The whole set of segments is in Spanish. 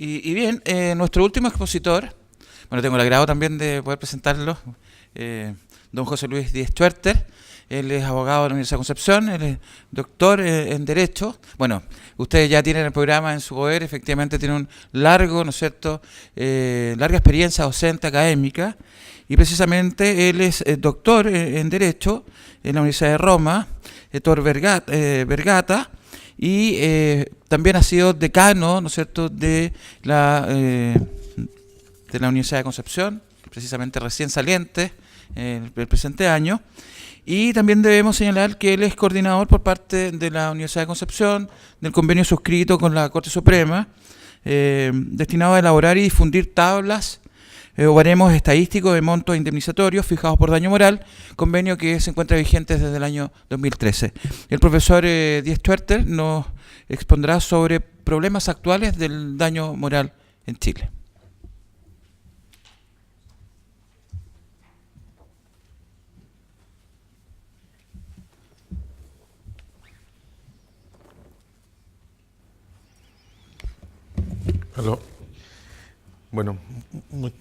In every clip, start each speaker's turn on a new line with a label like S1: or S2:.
S1: Y bien, nuestro último expositor, bueno, tengo el agrado también de poder presentarlo, don José Luis Díez Schwerter. Él es abogado de la Universidad de Concepción, él es doctor en Derecho. Bueno, ustedes ya tienen el programa en su poder, efectivamente tiene un largo, ¿no es cierto?, larga experiencia docente académica, y precisamente él es doctor en Derecho en la Universidad de Roma, Tor Vergata, y también ha sido decano, ¿no es cierto?, de la Universidad de Concepción, precisamente recién saliente, el presente año. Y también debemos señalar que él es coordinador por parte de la Universidad de Concepción del convenio suscrito con la Corte Suprema, destinado a elaborar y difundir tablas o baremos estadísticos de montos indemnizatorios fijados por daño moral, convenio que se encuentra vigente desde el año 2013. El profesor Díez Schwerter nos expondrá sobre problemas actuales del daño moral en Chile.
S2: Aló. Bueno,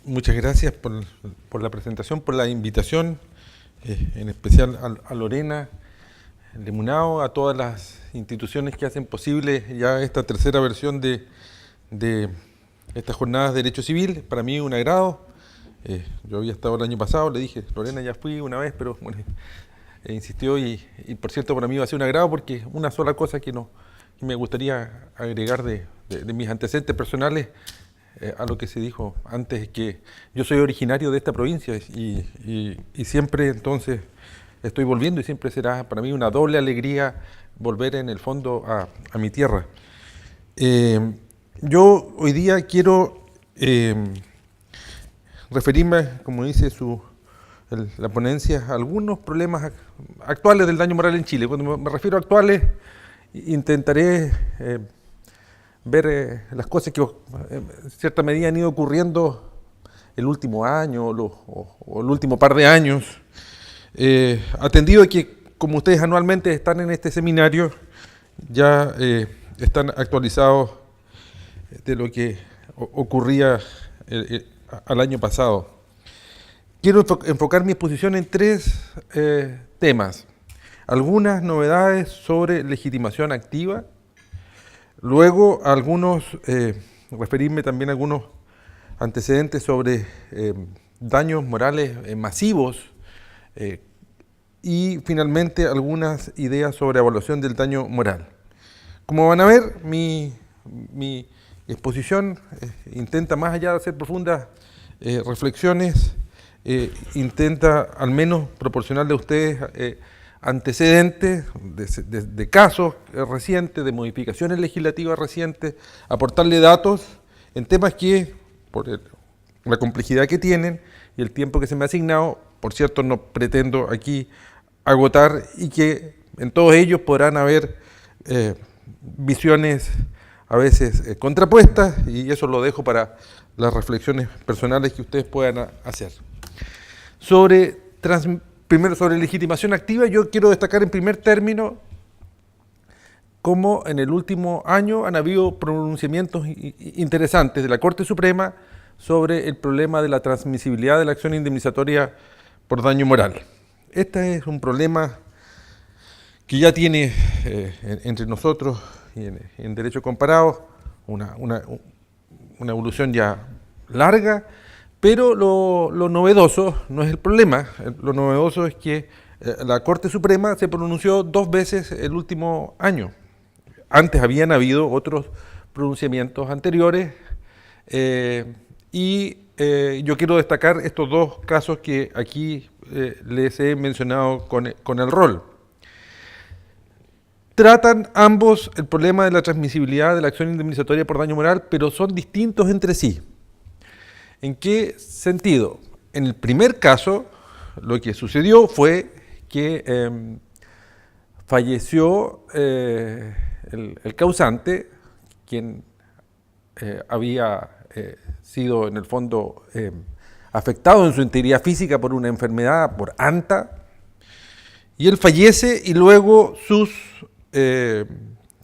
S2: muchas gracias por la presentación, por la invitación, en especial a Lorena Lemunao, a todas las instituciones que hacen posible ya esta tercera versión de estas jornadas de Derecho Civil. Para mí un agrado. Yo había estado el año pasado, le dije, Lorena, ya fui una vez, pero bueno, insistió y por cierto para mí va a ser un agrado porque una sola cosa que me gustaría agregar de mis antecedentes personales a lo que se dijo antes, que yo soy originario de esta provincia y siempre entonces estoy volviendo y siempre será para mí una doble alegría volver en el fondo a mi tierra. Yo hoy día quiero referirme, como dice la ponencia, a algunos problemas actuales del daño moral en Chile. Cuando me refiero a actuales, intentaré ver las cosas que en cierta medida han ido ocurriendo el último año o el último par de años, atendido que como ustedes anualmente están en este seminario, ya están actualizados de lo que ocurría al año pasado. Quiero enfocar mi exposición en tres temas. Algunas novedades sobre legitimación activa, luego referirme también a algunos antecedentes sobre daños morales masivos y finalmente algunas ideas sobre evaluación del daño moral. Como van a ver, mi exposición intenta, más allá de hacer profundas reflexiones, intenta al menos proporcionarle a ustedes antecedentes de casos recientes, de modificaciones legislativas recientes, aportarle datos en temas que, por la complejidad que tienen y el tiempo que se me ha asignado, por cierto, no pretendo aquí agotar, y que en todos ellos podrán haber visiones a veces contrapuestas, y eso lo dejo para las reflexiones personales que ustedes puedan hacer. Primero, sobre legitimación activa, yo quiero destacar en primer término cómo en el último año han habido pronunciamientos interesantes de la Corte Suprema sobre el problema de la transmisibilidad de la acción indemnizatoria por daño moral. Este es un problema que ya tiene entre nosotros y en derecho comparado una evolución ya larga. Pero lo novedoso no es el problema, lo novedoso es que la Corte Suprema se pronunció 2 veces el último año. Antes habían habido otros pronunciamientos anteriores yo quiero destacar estos 2 casos que aquí les he mencionado con el rol. Tratan ambos el problema de la transmisibilidad de la acción indemnizatoria por daño moral, pero son distintos entre sí. ¿En qué sentido? En el primer caso, lo que sucedió fue que falleció el causante, quien había sido en el fondo afectado en su integridad física por una enfermedad, por ANTA, y él fallece y luego sus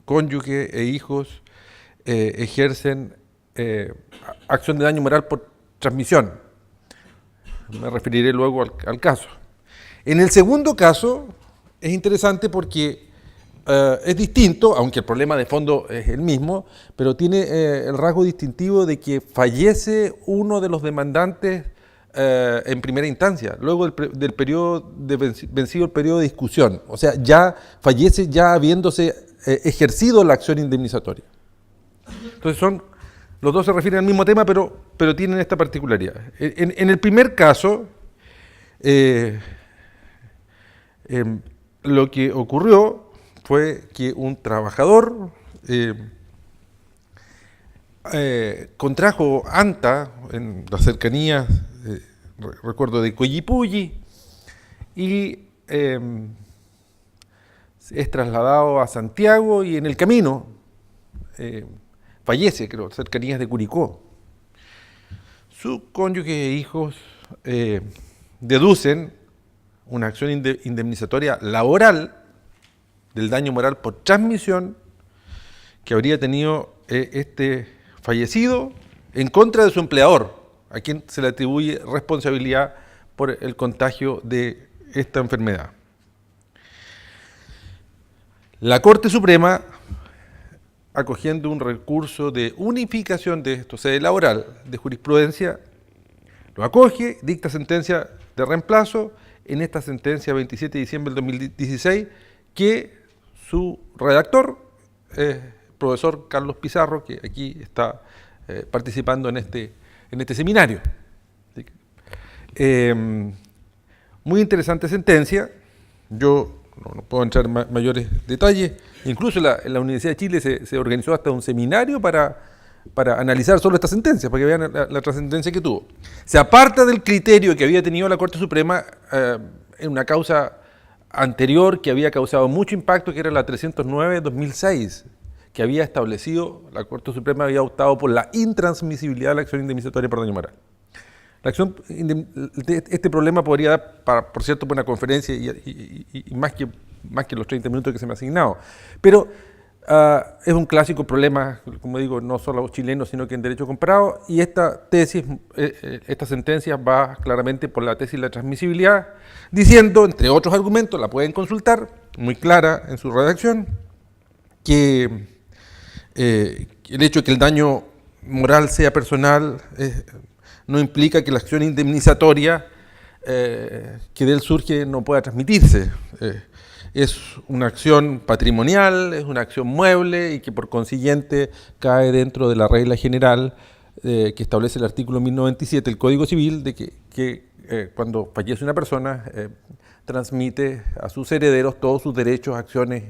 S2: cónyuges e hijos ejercen acción de daño moral por transmisión. Me referiré luego al caso. En el segundo caso es interesante porque es distinto, aunque el problema de fondo es el mismo, pero tiene el rasgo distintivo de que fallece uno de los demandantes en primera instancia, luego del periodo vencido el periodo de discusión. O sea, ya fallece ya habiéndose ejercido la acción indemnizatoria. Entonces los dos se refieren al mismo tema, pero tienen esta particularidad. En el primer caso, lo que ocurrió fue que un trabajador contrajo ANTA en las cercanías, recuerdo, de Collipulli, y es trasladado a Santiago y en el camino fallece, creo, cercanías de Curicó. Su cónyuge e hijos deducen una acción indemnizatoria laboral del daño moral por transmisión que habría tenido este fallecido en contra de su empleador, a quien se le atribuye responsabilidad por el contagio de esta enfermedad. La Corte Suprema, acogiendo un recurso de unificación de esto, sede laboral, de jurisprudencia, lo acoge, dicta sentencia de reemplazo en esta sentencia 27 de diciembre del 2016, que su redactor es el profesor Carlos Pizarro, que aquí está participando en este seminario. Muy interesante sentencia. Yo no puedo entrar en mayores detalles. Incluso en la Universidad de Chile se organizó hasta un seminario para analizar solo esta sentencia, para que vean la trascendencia que tuvo. Se aparta del criterio que había tenido la Corte Suprema en una causa anterior que había causado mucho impacto, que era la 309-2006, que había establecido, la Corte Suprema había optado por la intransmisibilidad de la acción indemnizatoria por daño moral. Este problema podría dar, por cierto, para una conferencia y más que los 30 minutos que se me ha asignado. Pero es un clásico problema, como digo, no solo a los chilenos, sino que en derecho comparado, y esta sentencia va claramente por la tesis de la transmisibilidad, diciendo, entre otros argumentos, la pueden consultar, muy clara en su redacción, que el hecho de que el daño moral sea personal no implica que la acción indemnizatoria que de él surge no pueda transmitirse. Es una acción patrimonial, es una acción mueble y que por consiguiente cae dentro de la regla general que establece el artículo 1097 del Código Civil, de que cuando fallece una persona transmite a sus herederos todos sus derechos, acciones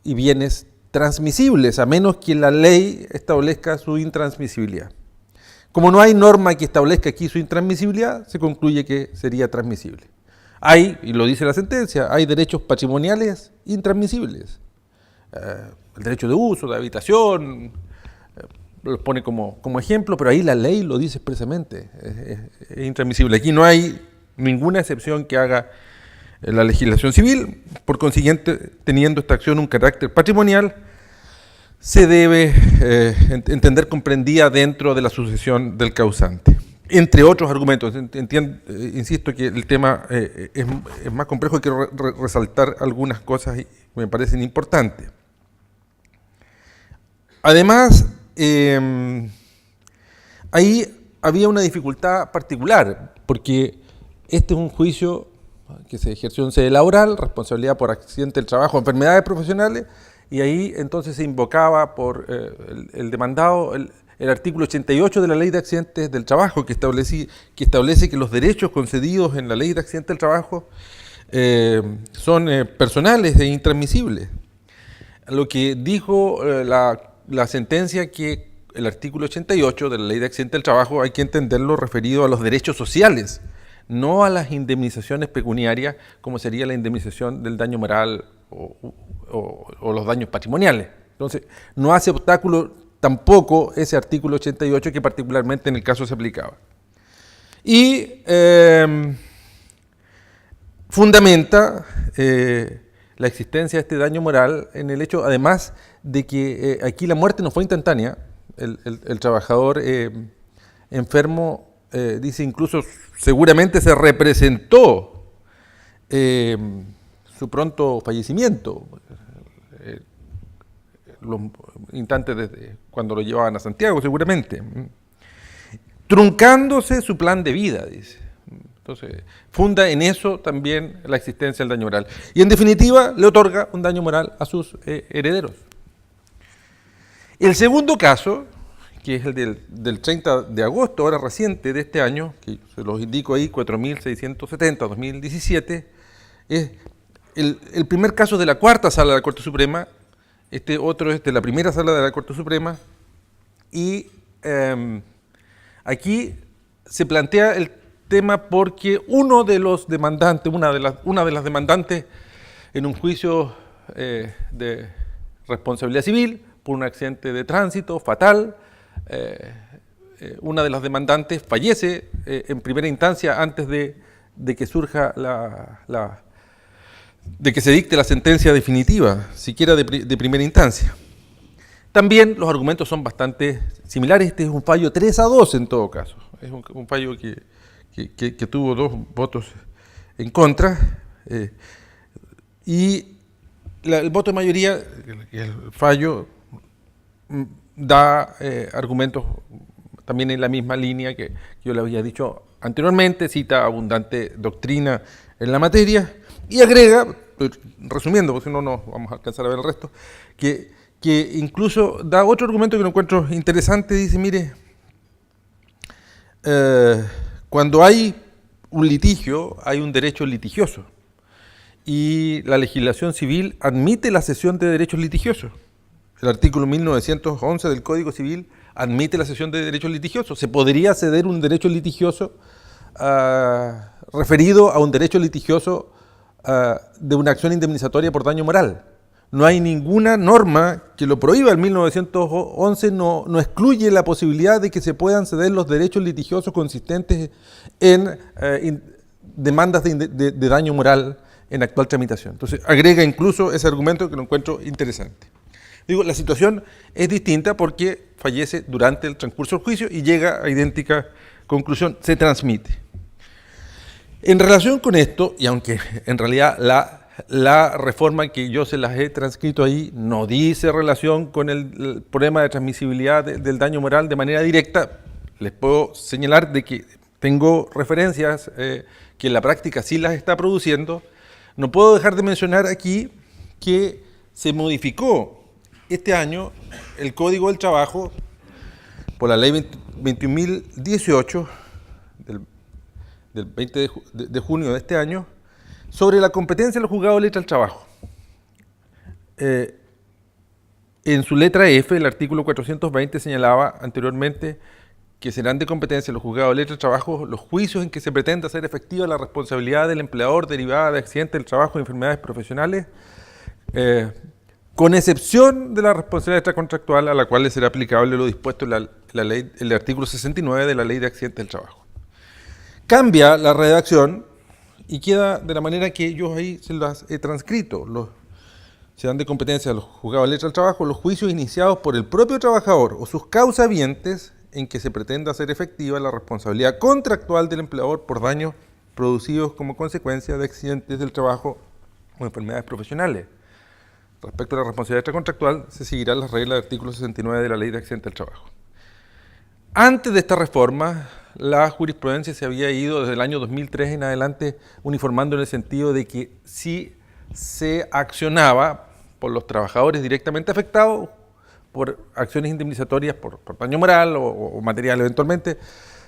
S2: y bienes transmisibles, a menos que la ley establezca su intransmisibilidad. Como no hay norma que establezca aquí su intransmisibilidad, se concluye que sería transmisible. Hay, y lo dice la sentencia, hay derechos patrimoniales intransmisibles. El derecho de uso, de habitación, los pone como ejemplo, pero ahí la ley lo dice expresamente, es intransmisible. Aquí no hay ninguna excepción que haga la legislación civil, por consiguiente, teniendo esta acción un carácter patrimonial, se debe entender comprendida dentro de la sucesión del causante. Entre otros argumentos, insisto que el tema es más complejo y quiero resaltar algunas cosas que me parecen importantes. Además, ahí había una dificultad particular, porque este es un juicio que se ejerció en sede laboral, responsabilidad por accidente del trabajo, enfermedades profesionales, y ahí entonces se invocaba por el demandado el artículo 88 de la Ley de Accidentes del Trabajo, que establece que los derechos concedidos en la Ley de Accidentes del Trabajo son personales e intransmisibles. Lo que dijo la sentencia, que el artículo 88 de la Ley de Accidentes del Trabajo hay que entenderlo referido a los derechos sociales, no a las indemnizaciones pecuniarias, como sería la indemnización del daño moral o los daños patrimoniales. Entonces, no hace obstáculo tampoco ese artículo 88, que particularmente en el caso se aplicaba. Y fundamenta la existencia de este daño moral en el hecho, además, de que aquí la muerte no fue instantánea. El trabajador enfermo, dice incluso, seguramente se representó su pronto fallecimiento, los instantes desde cuando lo llevaban a Santiago, seguramente, truncándose su plan de vida, dice. Entonces, funda en eso también la existencia del daño moral. Y en definitiva, le otorga un daño moral a sus herederos. El segundo caso, que es el del 30 de agosto, ahora reciente de este año, que se los indico ahí, 4.670-2017, es el primer caso de la cuarta sala de la Corte Suprema. Este otro es de la primera sala de la Corte Suprema. Y aquí se plantea el tema porque uno de los demandantes, una de las demandantes en un juicio de responsabilidad civil por un accidente de tránsito fatal, una de las demandantes fallece en primera instancia antes de que surja de que se dicte la sentencia definitiva, siquiera de primera instancia. También los argumentos son bastante similares. Este es un fallo 3-2 en todo caso. Es un fallo que tuvo 2 votos en contra, y el voto de mayoría, el fallo, da argumentos también en la misma línea que yo le había dicho anteriormente, cita abundante doctrina en la materia y agrega, resumiendo, porque si no, no vamos a alcanzar a ver el resto, que incluso da otro argumento que lo encuentro interesante. Dice, mire, cuando hay un litigio, hay un derecho litigioso, y la legislación civil admite la cesión de derechos litigiosos. El artículo 1911 del Código Civil admite la cesión de derechos litigiosos. Se podría ceder un derecho litigioso referido a un derecho litigioso de una acción indemnizatoria por daño moral. No hay ninguna norma que lo prohíba. El 1911 no excluye la posibilidad de que se puedan ceder los derechos litigiosos consistentes en demandas de daño moral en actual tramitación. Entonces, agrega incluso ese argumento que lo encuentro interesante. Digo, la situación es distinta porque fallece durante el transcurso del juicio y llega a idéntica conclusión, se transmite. En relación con esto, y aunque en realidad la reforma que yo se las he transcrito ahí no dice relación con el problema de transmisibilidad del daño moral de manera directa, les puedo señalar de que tengo referencias que en la práctica sí las está produciendo. No puedo dejar de mencionar aquí que se modificó este año el Código del Trabajo por la Ley 21.018 del 20 de junio de este año, sobre la competencia de los juzgados de letra del trabajo. En su letra F, el artículo 420 señalaba anteriormente que serán de competencia de los juzgados de letra del trabajo los juicios en que se pretenda hacer efectiva la responsabilidad del empleador derivada de accidentes del trabajo y enfermedades profesionales, con excepción de la responsabilidad extracontractual a la cual le será aplicable lo dispuesto en el artículo 69 de la Ley de Accidentes del Trabajo. Cambia la redacción y queda de la manera que yo ahí se las he transcrito. Se dan de competencia a los juzgados de letra del trabajo los juicios iniciados por el propio trabajador o sus causavientes en que se pretenda hacer efectiva la responsabilidad contractual del empleador por daños producidos como consecuencia de accidentes del trabajo o enfermedades profesionales. Respecto a la responsabilidad extracontractual, se seguirán las reglas del artículo 69 de la Ley de Accidentes del Trabajo. Antes de esta reforma, la jurisprudencia se había ido desde el año 2003 en adelante uniformando en el sentido de que si se accionaba por los trabajadores directamente afectados por acciones indemnizatorias por daño moral o material eventualmente,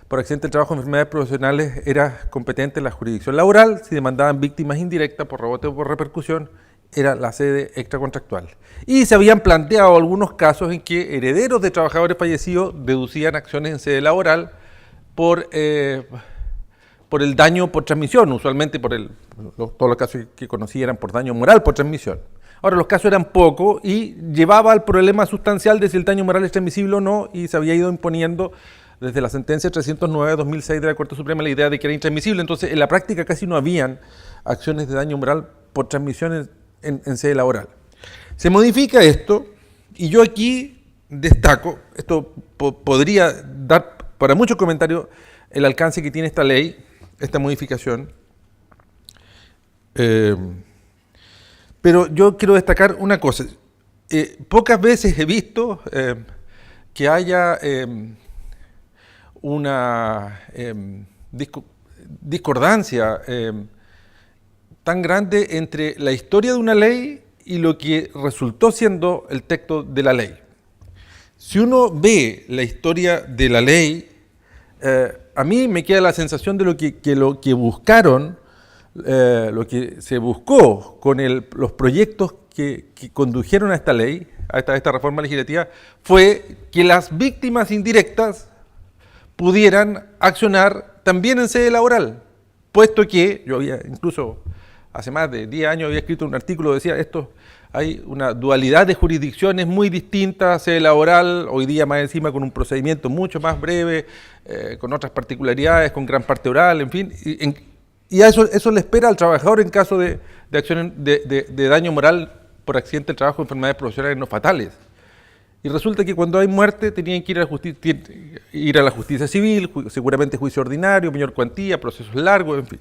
S2: por accidente del trabajo o enfermedades profesionales, era competente la jurisdicción laboral. Si demandaban víctimas indirectas por rebote o por repercusión, era la sede extracontractual. Y se habían planteado algunos casos en que herederos de trabajadores fallecidos deducían acciones en sede laboral por el daño por transmisión, usualmente todos los casos que conocí eran por daño moral por transmisión. Ahora, los casos eran pocos y llevaba al problema sustancial de si el daño moral es transmisible o no, y se había ido imponiendo desde la sentencia 309-2006 de la Corte Suprema la idea de que era intransmisible. Entonces, en la práctica casi no habían acciones de daño moral por transmisión en sede laboral. Se modifica esto y yo aquí destaco, esto podría dar para muchos comentarios el alcance que tiene esta ley, esta modificación, pero yo quiero destacar una cosa. Pocas veces he visto que haya una discordancia tan grande entre la historia de una ley y lo que resultó siendo el texto de la ley. Si uno ve la historia de la ley, a mí me queda la sensación de lo que buscaron, lo que se buscó con los proyectos que condujeron a esta ley, a esta reforma legislativa, fue que las víctimas indirectas pudieran accionar también en sede laboral, puesto que yo había incluso hace más de 10 años había escrito un artículo que decía hay una dualidad de jurisdicciones muy distintas, sede laboral, hoy día más encima con un procedimiento mucho más breve, con otras particularidades, con gran parte oral, en fin, y a eso le espera al trabajador en caso de acciones de daño moral por accidente de trabajo o enfermedades profesionales no fatales. Y resulta que cuando hay muerte tenían que ir a la justicia civil, seguramente juicio ordinario, mayor cuantía, procesos largos, en fin.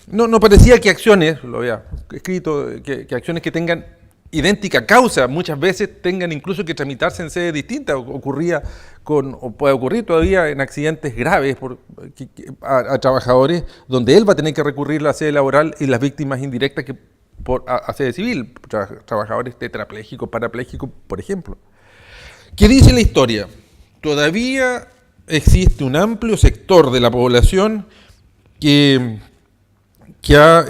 S2: No parecía que acciones, lo había escrito, que acciones que tengan idéntica causa muchas veces tengan incluso que tramitarse en sede distinta. Ocurría o puede ocurrir todavía en accidentes graves a trabajadores donde él va a tener que recurrir a la sede laboral y las víctimas indirectas a sede civil, trabajadores tetraplégicos, parapléjicos, por ejemplo. ¿Qué dice la historia? Todavía existe un amplio sector de la población que ha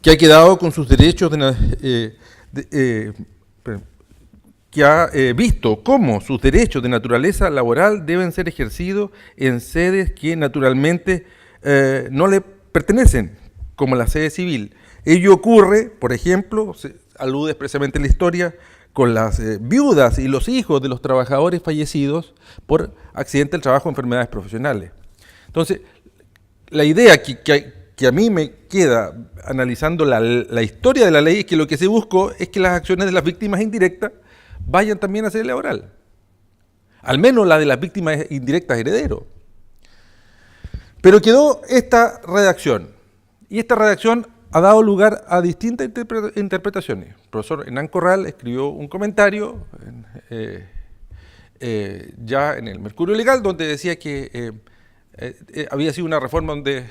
S2: quedado con sus derechos, que ha visto cómo sus derechos de naturaleza laboral deben ser ejercidos en sedes que naturalmente no le pertenecen, como la sede civil. Ello ocurre, por ejemplo, se alude expresamente en la historia, con las viudas y los hijos de los trabajadores fallecidos por accidente del trabajo o enfermedades profesionales. Entonces, la idea que a mí me queda analizando la historia de la ley es que lo que se buscó es que las acciones de las víctimas indirectas vayan también a sede laboral, al menos la de las víctimas indirectas herederos. Pero quedó esta redacción, y esta redacción ha dado lugar a distintas interpretaciones. El profesor Hernán Corral escribió un comentario ya en el Mercurio Legal, donde decía que había sido una reforma donde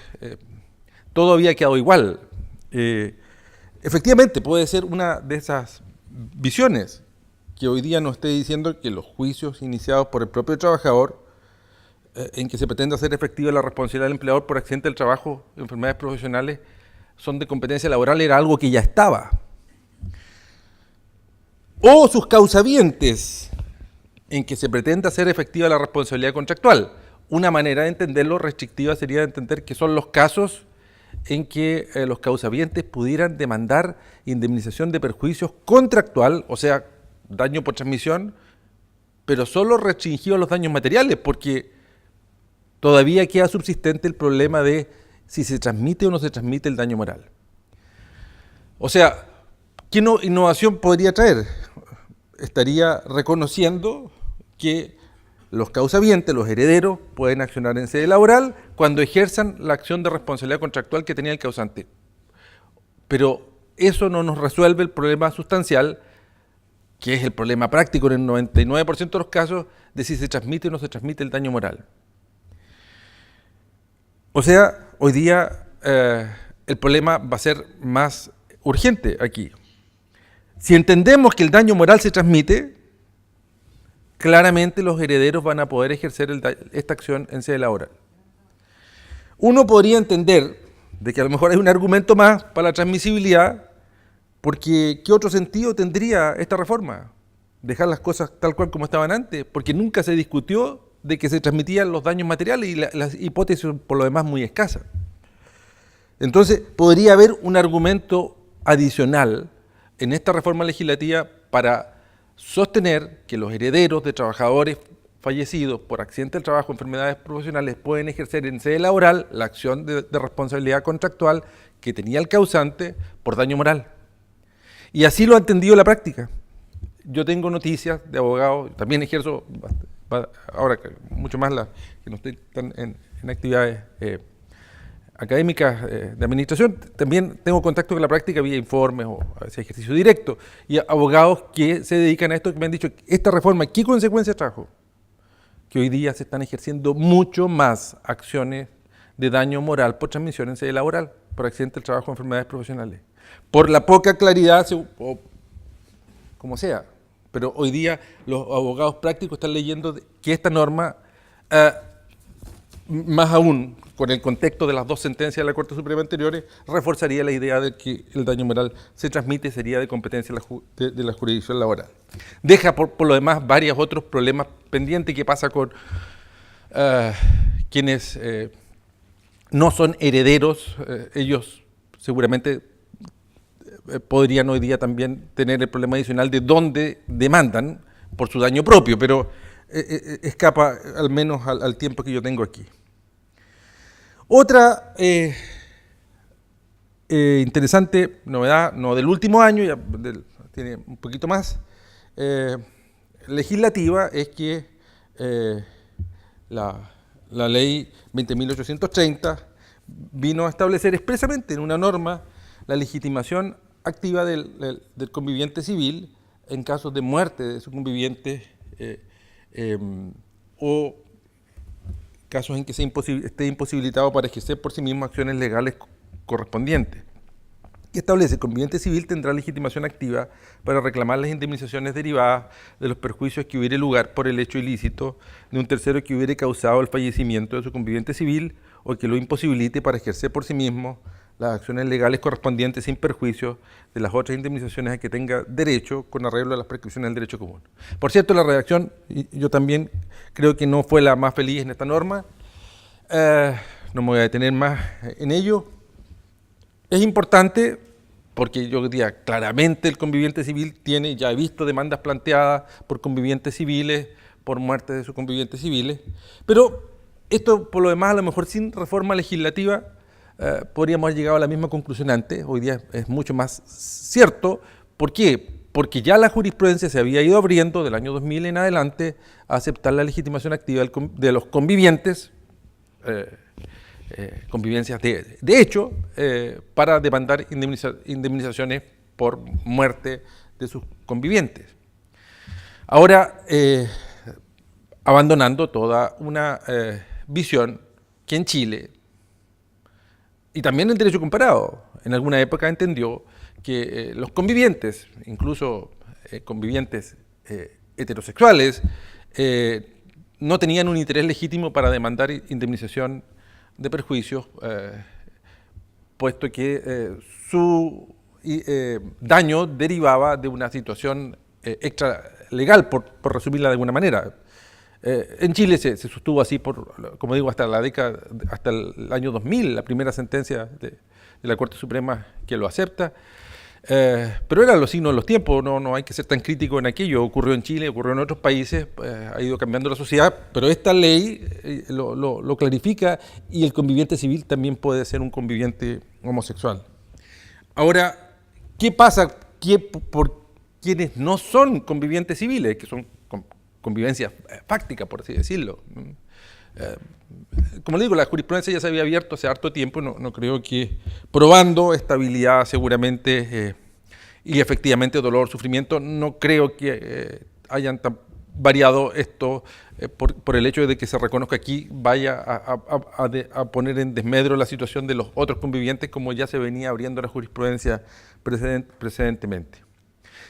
S2: todo había quedado igual. Efectivamente, puede ser una de esas visiones que hoy día nos esté diciendo que los juicios iniciados por el propio trabajador, en que se pretende hacer efectiva la responsabilidad del empleador por accidente del trabajo, enfermedades profesionales, son de competencia laboral, era algo que ya estaba. O sus causavientes, en que se pretende hacer efectiva la responsabilidad contractual. Una manera de entenderlo restrictiva sería entender que son los casos en que los causavientes pudieran demandar indemnización de perjuicios contractual, o sea, daño por transmisión, pero solo restringido a los daños materiales, porque todavía queda subsistente el problema de si se transmite o no se transmite el daño moral. O sea, ¿qué innovación podría traer? Estaría reconociendo que los causavientes, los herederos, pueden accionar en sede laboral cuando ejerzan la acción de responsabilidad contractual que tenía el causante. Pero eso no nos resuelve el problema sustancial, que es el problema práctico en el 99% de los casos, de si se transmite o no se transmite el daño moral. O sea, hoy día el problema va a ser más urgente aquí. Si entendemos que el daño moral se transmite, claramente los herederos van a poder ejercer esta acción en sede laboral. Uno podría entender de que a lo mejor hay un argumento más para la transmisibilidad, porque ¿qué otro sentido tendría esta reforma? Dejar las cosas tal cual como estaban antes, porque nunca se discutió de que se transmitían los daños materiales y las hipótesis por lo demás muy escasas. Entonces, podría haber un argumento adicional en esta reforma legislativa para sostener que los herederos de trabajadores fallecidos por accidente del trabajo, enfermedades profesionales, pueden ejercer en sede laboral la acción de responsabilidad contractual que tenía el causante por daño moral. Y así lo ha entendido la práctica. Yo tengo noticias de abogados, también ejerzo, ahora mucho más que no estoy tan en actividades académicas de administración, también tengo contacto con la práctica vía informes o hacia ejercicio directo, y abogados que se dedican a esto que me han dicho, esta reforma, ¿qué consecuencias trajo? Que hoy día se están ejerciendo mucho más acciones de daño moral por transmisión en sede laboral, por accidente del trabajo o enfermedades profesionales, por la poca claridad, o como sea, pero hoy día los abogados prácticos están leyendo que esta norma, más aún con el contexto de las dos sentencias de la Corte Suprema anteriores, reforzaría la idea de que el daño moral se transmite y sería de competencia de la jurisdicción laboral. Deja por lo demás varios otros problemas pendientes. ¿Qué pasa con quienes no son herederos? Ellos seguramente podrían hoy día también tener el problema adicional de dónde demandan por su daño propio, pero escapa al menos al tiempo que yo tengo aquí. Otra interesante novedad, no del último año, ya tiene un poquito más, legislativa, es que la ley 20.830 vino a establecer expresamente en una norma la legitimación activa del conviviente civil en casos de muerte de su conviviente o casos en que esté imposibilitado para ejercer por sí mismo acciones legales correspondientes. Y establece: el conviviente civil tendrá legitimación activa para reclamar las indemnizaciones derivadas de los perjuicios que hubiere lugar por el hecho ilícito de un tercero que hubiere causado el fallecimiento de su conviviente civil o que lo imposibilite para ejercer por sí mismo las acciones legales correspondientes sin perjuicio de las otras indemnizaciones a que tenga derecho con arreglo a las prescripciones del derecho común. Por cierto, la redacción, yo también creo que no fue la más feliz en esta norma, no me voy a detener más en ello. Es importante porque yo diría claramente el conviviente civil tiene, ya he visto demandas planteadas por convivientes civiles, por muerte de sus convivientes civiles, pero esto por lo demás a lo mejor sin reforma legislativa podríamos haber llegado a la misma conclusión antes. Hoy día es mucho más cierto. ¿Por qué? Porque ya la jurisprudencia se había ido abriendo del año 2000 en adelante a aceptar la legitimación activa de los convivientes, convivencias de hecho, para demandar indemnizaciones por muerte de sus convivientes. Ahora, abandonando toda una visión que en Chile, y también el derecho comparado, en alguna época entendió que los convivientes, incluso convivientes heterosexuales, no tenían un interés legítimo para demandar indemnización de perjuicios, puesto que su daño derivaba de una situación extralegal, por resumirla de alguna manera. En Chile se sostuvo así, como digo, hasta el año 2000, la primera sentencia de la Corte Suprema que lo acepta, pero eran los signos de los tiempos, no hay que ser tan crítico en aquello. Ocurrió en Chile, ocurrió en otros países, ha ido cambiando la sociedad, pero esta ley lo clarifica, y el conviviente civil también puede ser un conviviente homosexual. Ahora, ¿qué pasa por quienes no son convivientes civiles, que son convivencia fáctica, por así decirlo? Como le digo, la jurisprudencia ya se había abierto hace harto tiempo, no creo que, probando estabilidad seguramente y efectivamente dolor, sufrimiento, no creo que hayan variado esto por el hecho de que se reconozca aquí, vaya a poner en desmedro la situación de los otros convivientes, como ya se venía abriendo la jurisprudencia precedentemente.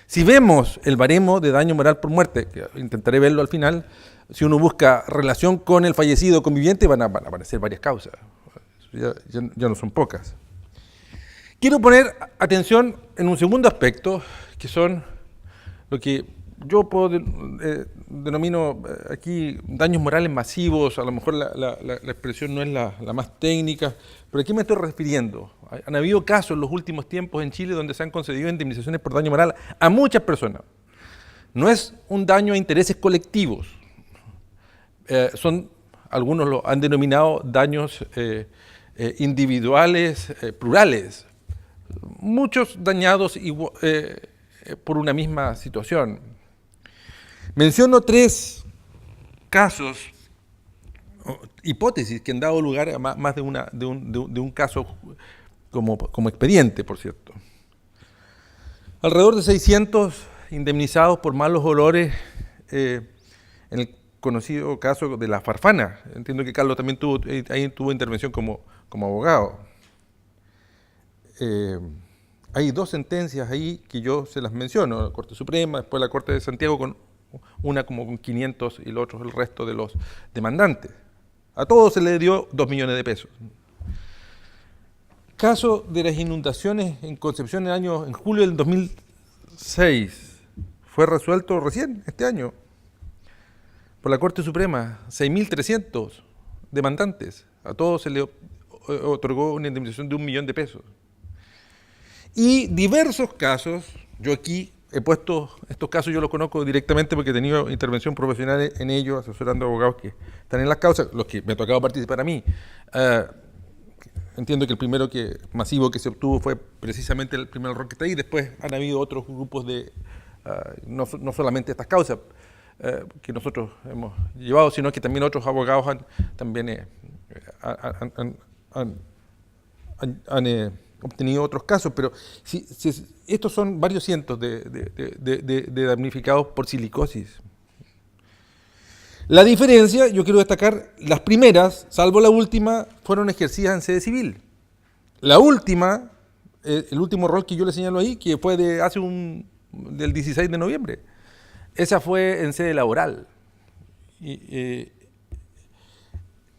S2: Si vemos el baremo de daño moral por muerte, que intentaré verlo al final, si uno busca relación con el fallecido conviviente, van a aparecer varias causas, ya no son pocas. Quiero poner atención en un segundo aspecto, que son lo que yo denomino aquí daños morales masivos. A lo mejor la expresión no es la más técnica, pero ¿a qué me estoy refiriendo? Han habido casos en los últimos tiempos en Chile donde se han concedido indemnizaciones por daño moral a muchas personas. No es un daño a intereses colectivos, Algunos lo han denominado daños individuales, plurales, muchos dañados por una misma situación. Menciono 3 casos, hipótesis que han dado lugar a más de un caso como expediente, por cierto. Alrededor de 600 indemnizados por malos olores en el conocido caso de la Farfana. Entiendo que Carlos también tuvo intervención como abogado. Hay 2 sentencias ahí que yo se las menciono, la Corte Suprema, después la Corte de Santiago, una como con 500 y el otro el resto de los demandantes. A todos se les dio 2 millones de pesos. Caso de las inundaciones en Concepción en julio del 2006, fue resuelto recién este año por la Corte Suprema, 6.300 demandantes, a todos se les otorgó una indemnización de 1 millón de pesos. Y diversos casos, yo aquí he puesto, estos casos yo los conozco directamente porque he tenido intervención profesional en ellos, asesorando abogados que están en las causas, los que me ha tocado participar a mí. Entiendo que el primero masivo que se obtuvo fue precisamente el primer error que está ahí, después han habido otros grupos no solamente estas causas que nosotros hemos llevado, sino que también otros abogados han obtenido otros casos, pero estos son varios cientos de damnificados por silicosis. La diferencia, yo quiero destacar, las primeras, salvo la última, fueron ejercidas en sede civil. La última, el último rol que yo le señalo ahí, que fue del 16 de noviembre, esa fue en sede laboral.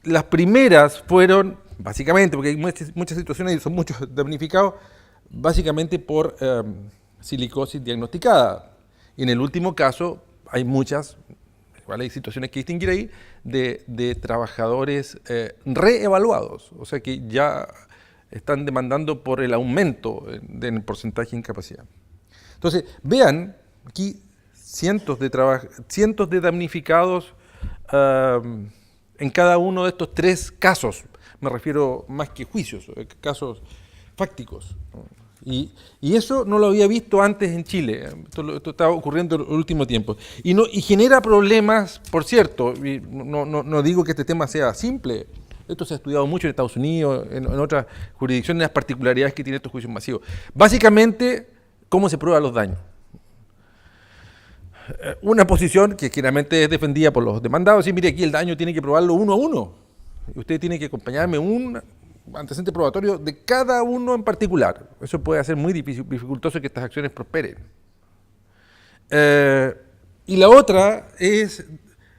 S2: Las primeras fueron, básicamente, porque hay muchas situaciones y son muchos damnificados, básicamente por silicosis diagnosticada. Y en el último caso hay muchas, igual hay situaciones que distinguir ahí, de trabajadores reevaluados, o sea que ya están demandando por el aumento del porcentaje de incapacidad. Entonces, vean aquí cientos de damnificados en cada uno de estos 3 casos, me refiero más que juicios, casos fácticos. Y eso no lo había visto antes en Chile, esto está ocurriendo en el último tiempo. Y genera problemas, por cierto, y no digo que este tema sea simple, esto se ha estudiado mucho en Estados Unidos, en otras jurisdicciones, las particularidades que tienen estos juicios masivos. Básicamente, ¿cómo se prueban los daños? Una posición que generalmente es defendida por los demandados, y mire, aquí el daño tiene que probarlo 1 a 1. Usted tiene que acompañarme un antecedente probatorio de cada uno en particular. Eso puede hacer muy dificultoso que estas acciones prosperen. Y la otra es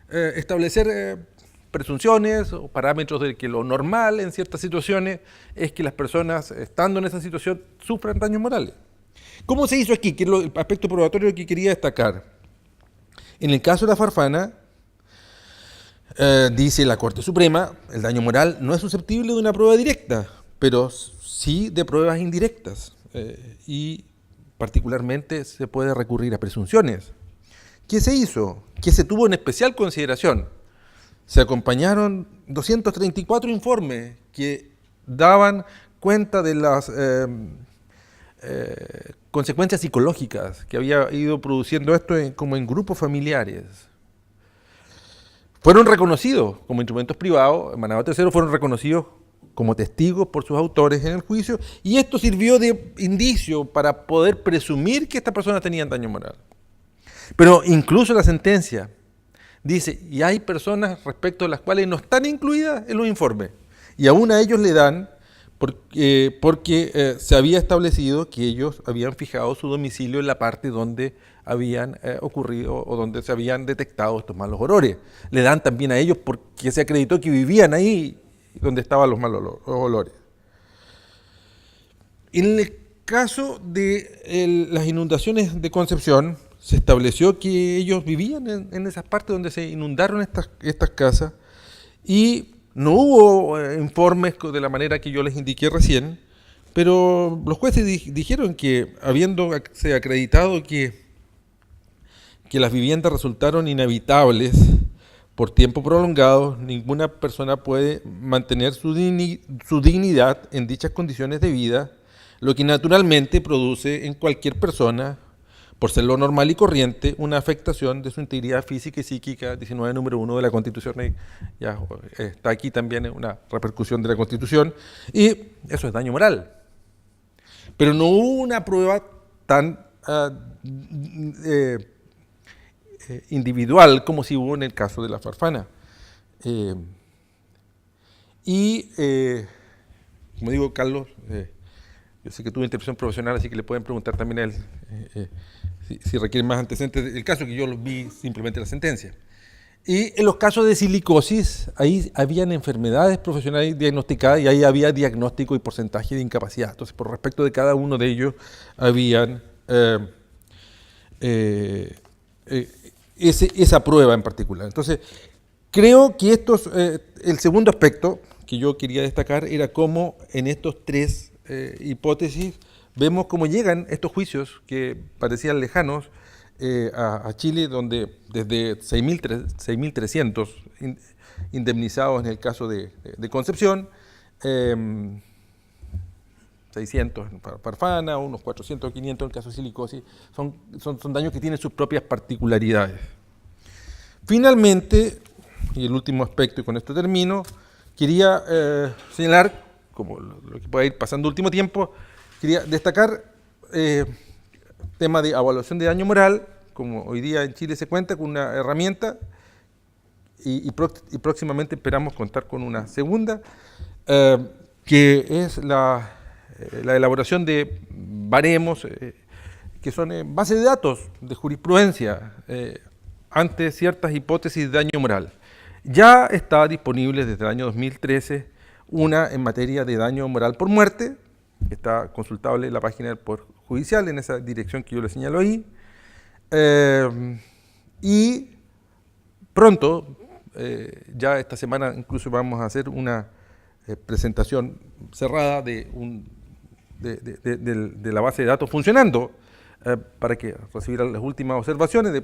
S2: establecer presunciones o parámetros de que lo normal en ciertas situaciones es que las personas, estando en esa situación, sufran daños morales. ¿Cómo se hizo aquí? Que es el aspecto probatorio que quería destacar. En el caso de la Farfana, dice la Corte Suprema, el daño moral no es susceptible de una prueba directa, pero sí de pruebas indirectas. Y particularmente se puede recurrir a presunciones. ¿Qué se hizo? ¿Qué se tuvo en especial consideración? Se acompañaron 234 informes que daban cuenta de las consecuencias psicológicas que había ido produciendo esto como en grupos familiares. Fueron reconocidos como instrumentos privados, emanados de terceros, fueron reconocidos como testigos por sus autores en el juicio, y esto sirvió de indicio para poder presumir que estas personas tenían daño moral. Pero incluso la sentencia dice, y hay personas respecto a las cuales no están incluidas en los informes, y aún a ellos le dan porque se había establecido que ellos habían fijado su domicilio en la parte donde habían ocurrido o donde se habían detectado estos malos olores. Le dan también a ellos porque se acreditó que vivían ahí donde estaban los malos olores. En el caso de las inundaciones de Concepción, se estableció que ellos vivían en esas partes donde se inundaron estas casas y no hubo informes de la manera que yo les indiqué recién, pero los jueces dijeron que, habiéndose acreditado que las viviendas resultaron inhabitables por tiempo prolongado, ninguna persona puede mantener su dignidad en dichas condiciones de vida, lo que naturalmente produce en cualquier persona, por ser lo normal y corriente, una afectación de su integridad física y psíquica, 19 número 1 de la Constitución, ya está aquí también una repercusión de la Constitución, y eso es daño moral. Pero no hubo una prueba tan individual como si hubo en el caso de la Farfana. Como digo, Carlos, yo sé que tuvo intervención profesional, así que le pueden preguntar también a él si requieren más antecedentes del caso, que yo los vi simplemente la sentencia. Y en los casos de silicosis, ahí habían enfermedades profesionales diagnosticadas y ahí había diagnóstico y porcentaje de incapacidad. Entonces, por respecto de cada uno de ellos, habían esa prueba en particular. Entonces, creo que el segundo aspecto que yo quería destacar era cómo en estos tres hipótesis vemos cómo llegan estos juicios que parecían lejanos a Chile, donde desde 6.300 indemnizados en el caso de Concepción, 600 en Farfana, unos 400 o 500 en el caso de silicosis, son daños que tienen sus propias particularidades. Finalmente, y el último aspecto, y con esto termino, quería señalar, como lo que puede ir pasando último tiempo, quería destacar tema de evaluación de daño moral, como hoy día en Chile se cuenta con una herramienta y próximamente esperamos contar con una segunda, que es la elaboración de baremos, que son bases de datos de jurisprudencia ante ciertas hipótesis de daño moral. Ya está disponible desde el año 2013 una en materia de daño moral por muerte, que está consultable en la página del Poder Judicial, en esa dirección que yo le señalo ahí. Y pronto, ya esta semana incluso vamos a hacer una presentación cerrada de la base de datos funcionando, para que recibir las últimas observaciones.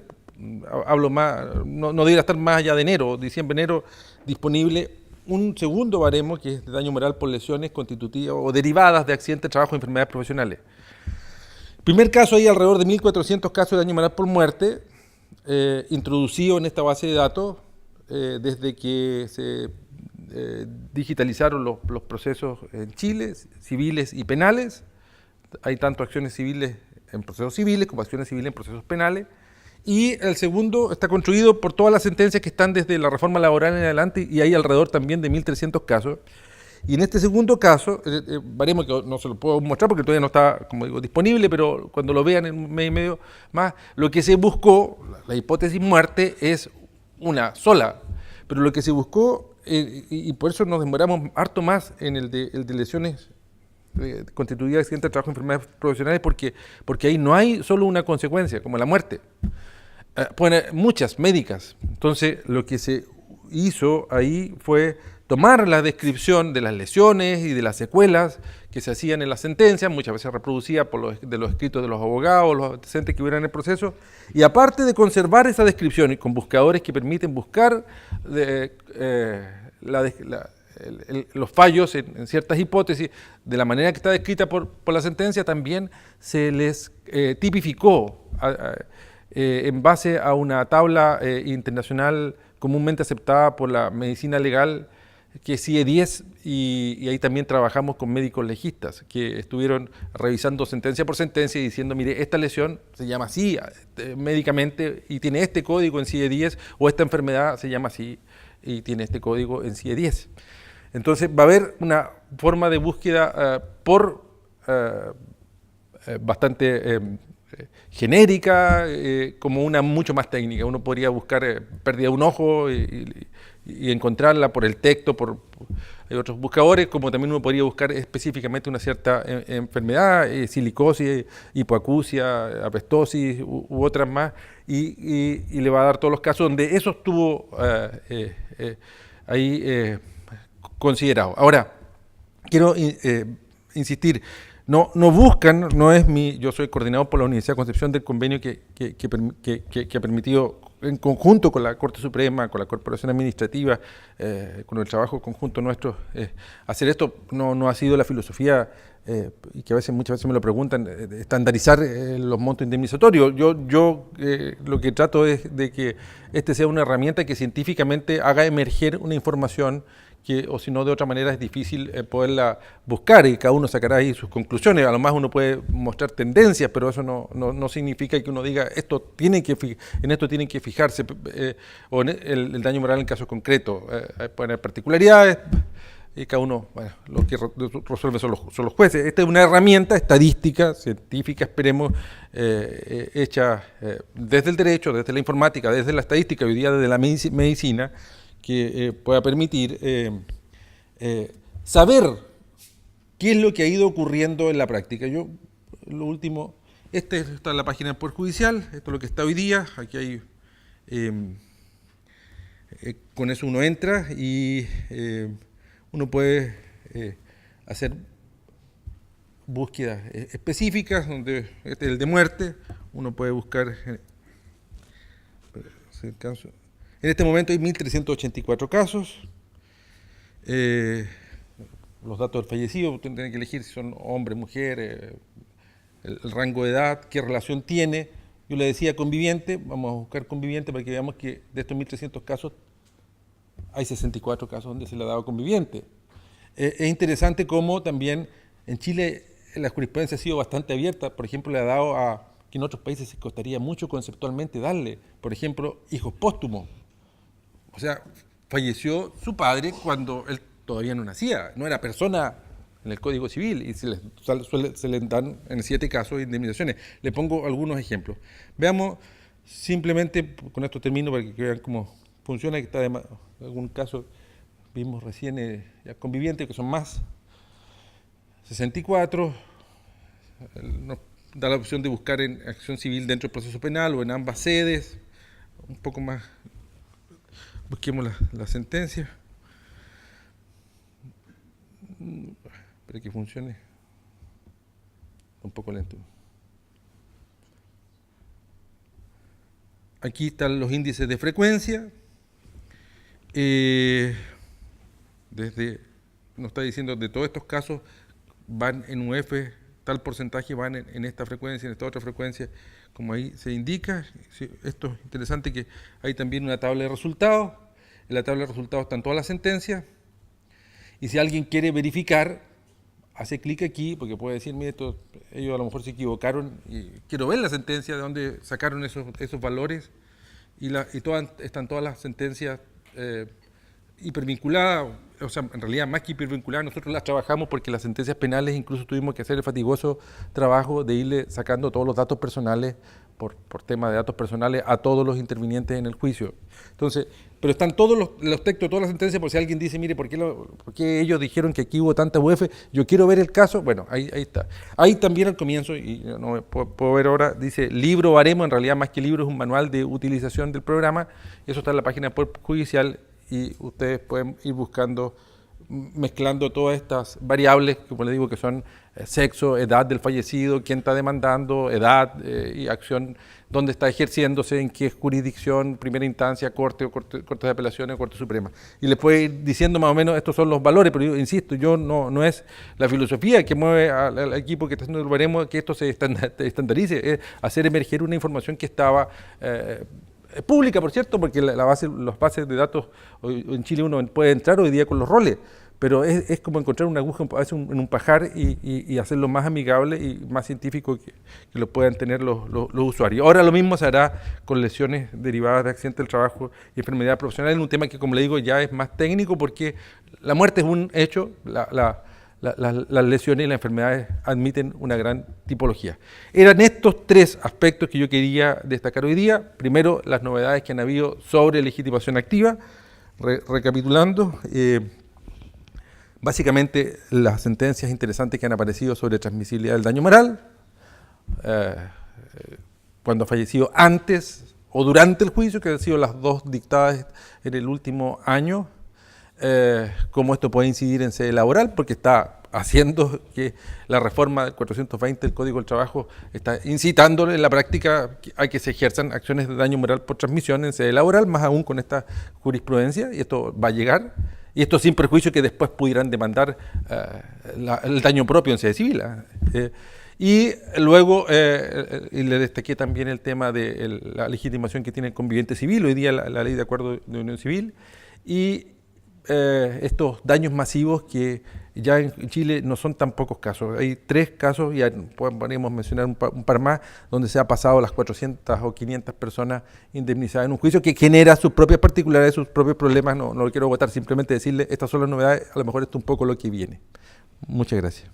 S2: Hablo más, no debería estar más allá de enero, diciembre, enero, disponible un segundo baremo que es de daño moral por lesiones constitutivas o derivadas de accidentes de trabajo o enfermedades profesionales. Primer caso, hay alrededor de 1.400 casos de daño moral por muerte introducidos en esta base de datos desde que se digitalizaron los procesos en Chile, civiles y penales. Hay tanto acciones civiles en procesos civiles como acciones civiles en procesos penales. Y el segundo está construido por todas las sentencias que están desde la reforma laboral en adelante, y hay alrededor también de 1.300 casos. Y en este segundo caso, veremos que no se lo puedo mostrar porque todavía no está, como digo, disponible, pero cuando lo vean en un mes y medio más, lo que se buscó, la hipótesis muerte es una sola, pero lo que se buscó, y por eso nos demoramos harto más en el de lesiones constitutivas de accidentes de trabajo y enfermedades profesionales, porque ahí no hay solo una consecuencia, como la muerte. Pueden haber muchas médicas. Entonces, lo que se hizo ahí fue tomar la descripción de las lesiones y de las secuelas que se hacían en las sentencias, muchas veces reproducidas de los escritos de los abogados, los antecedentes que hubieran en el proceso, y aparte de conservar esa descripción y con buscadores que permiten buscar los fallos en ciertas hipótesis, de la manera que está descrita por la sentencia, también se les tipificó en base a una tabla internacional comúnmente aceptada por la medicina legal, que es CIE-10, y ahí también trabajamos con médicos legistas que estuvieron revisando sentencia por sentencia y diciendo, mire, esta lesión se llama así médicamente y tiene este código en CIE-10, o esta enfermedad se llama así y tiene este código en CIE-10. Entonces va a haber una forma de búsqueda bastante genérica, como una mucho más técnica. Uno podría buscar pérdida de un ojo y encontrarla por el texto, hay otros buscadores, como también uno podría buscar específicamente una cierta enfermedad, silicosis, hipoacusia, apestosis u otras más, y le va a dar todos los casos donde eso estuvo ahí considerado. Ahora, quiero insistir, no buscan, yo soy coordinador por la Universidad de Concepción del convenio que ha permitido en conjunto con la Corte Suprema, con la Corporación Administrativa, con el trabajo conjunto nuestro, hacer esto no ha sido la filosofía, y que muchas veces me lo preguntan, estandarizar los montos indemnizatorios. Yo lo que trato es de que este sea una herramienta que científicamente haga emerger una información que, o si no, de otra manera es difícil poderla buscar, y cada uno sacará ahí sus conclusiones. A lo más uno puede mostrar tendencias, pero eso no significa que uno diga en esto tienen que fijarse, o en el daño moral en casos concretos. Pueden haber particularidades, y cada uno, bueno, lo que resuelve son los jueces. Esta es una herramienta estadística, científica, esperemos, hecha desde el derecho, desde la informática, desde la estadística, hoy día desde la medicina, que pueda permitir saber qué es lo que ha ido ocurriendo en la práctica. Yo, lo último, está en la página del Poder Judicial, esto es lo que está hoy día, aquí hay, con eso uno entra y uno puede hacer búsquedas específicas, donde este es el de muerte, uno puede buscar, en este momento hay 1.384 casos. Los datos del fallecido, usted tiene que elegir si son hombre, mujer, el rango de edad, qué relación tiene. Yo le decía conviviente, vamos a buscar conviviente para que veamos que de estos 1.300 casos hay 64 casos donde se le ha dado conviviente. Es interesante cómo también en Chile la jurisprudencia ha sido bastante abierta. Por ejemplo, le ha dado que en otros países se costaría mucho conceptualmente darle, por ejemplo, hijos póstumos. O sea, falleció su padre cuando él todavía no nacía, no era persona en el Código Civil, y se le dan en 7 casos indemnizaciones. Le pongo algunos ejemplos. Veamos, simplemente, con esto termino para que vean cómo funciona, que está en algún caso, vimos recién ya convivientes, que son más, 64, nos da la opción de buscar en acción civil dentro del proceso penal o en ambas sedes, un poco más. Busquemos la sentencia. Para que funcione. Un poco lento. Aquí están los índices de frecuencia. Nos está diciendo de todos estos casos van en UF, tal porcentaje van en esta frecuencia, en esta otra frecuencia, como ahí se indica. Esto es interesante, que hay también una tabla de resultados. En la tabla de resultados están todas las sentencias, y si alguien quiere verificar, hace clic aquí, porque puede decir, mire, ellos a lo mejor se equivocaron, y quiero ver la sentencia de dónde sacaron esos valores, y están todas las sentencias hipervinculadas. O sea, en realidad más que hipervinculadas, nosotros las trabajamos porque las sentencias penales incluso tuvimos que hacer el fatigoso trabajo de irle sacando todos los datos personales, por tema de datos personales, a todos los intervinientes en el juicio. Entonces, pero están todos los textos, todas las sentencias, por si alguien dice, mire, ¿por qué ellos dijeron que aquí hubo tanta UF? Yo quiero ver el caso. Bueno, ahí está. Ahí también al comienzo, y no puedo ver ahora, dice libro baremo. En realidad, más que libro, es un manual de utilización del programa. Eso está en la página del Poder Judicial, y ustedes pueden ir buscando, mezclando todas estas variables, como les digo, que son sexo, edad del fallecido, quién está demandando, edad y acción, dónde está ejerciéndose, en qué jurisdicción, primera instancia, corte de apelaciones o Corte Suprema. Y les puedo ir diciendo más o menos estos son los valores, pero yo insisto, no es la filosofía que mueve al equipo que está haciendo el baremo que esto se estandarice, es hacer emerger una información que estaba pública, por cierto, porque las bases de datos en Chile uno puede entrar hoy día con los roles, pero es como encontrar una aguja a veces en un pajar y hacerlo más amigable y más científico que lo puedan tener los usuarios. Ahora lo mismo se hará con lesiones derivadas de accidentes del trabajo y enfermedad profesional, en un tema que, como le digo, ya es más técnico, porque la muerte es un hecho, las lesiones y las enfermedades admiten una gran tipología. Eran estos 3 aspectos que yo quería destacar hoy día. Primero, las novedades que han habido sobre legitimación activa. Recapitulando, básicamente las sentencias interesantes que han aparecido sobre transmisibilidad del daño moral, cuando ha fallecido antes o durante el juicio, que han sido las 2 dictadas en el último año, cómo esto puede incidir en sede laboral, porque está haciendo que la reforma del 420 del Código del Trabajo está incitándole en la práctica a que se ejerzan acciones de daño moral por transmisión en sede laboral, más aún con esta jurisprudencia, y esto va a llegar, y esto sin perjuicio que después pudieran demandar el daño propio en sede civil. Y luego, y le destaqué también el tema de la legitimación que tiene el conviviente civil, hoy día la ley de acuerdo de unión civil, y estos daños masivos que ya en Chile no son tan pocos casos. Hay 3 casos, y podríamos mencionar un par más, donde se ha pasado las 400 o 500 personas indemnizadas en un juicio que genera sus propias particularidades, sus propios problemas. No lo quiero votar, simplemente decirle, estas son las novedades, a lo mejor esto es un poco lo que viene. Muchas gracias.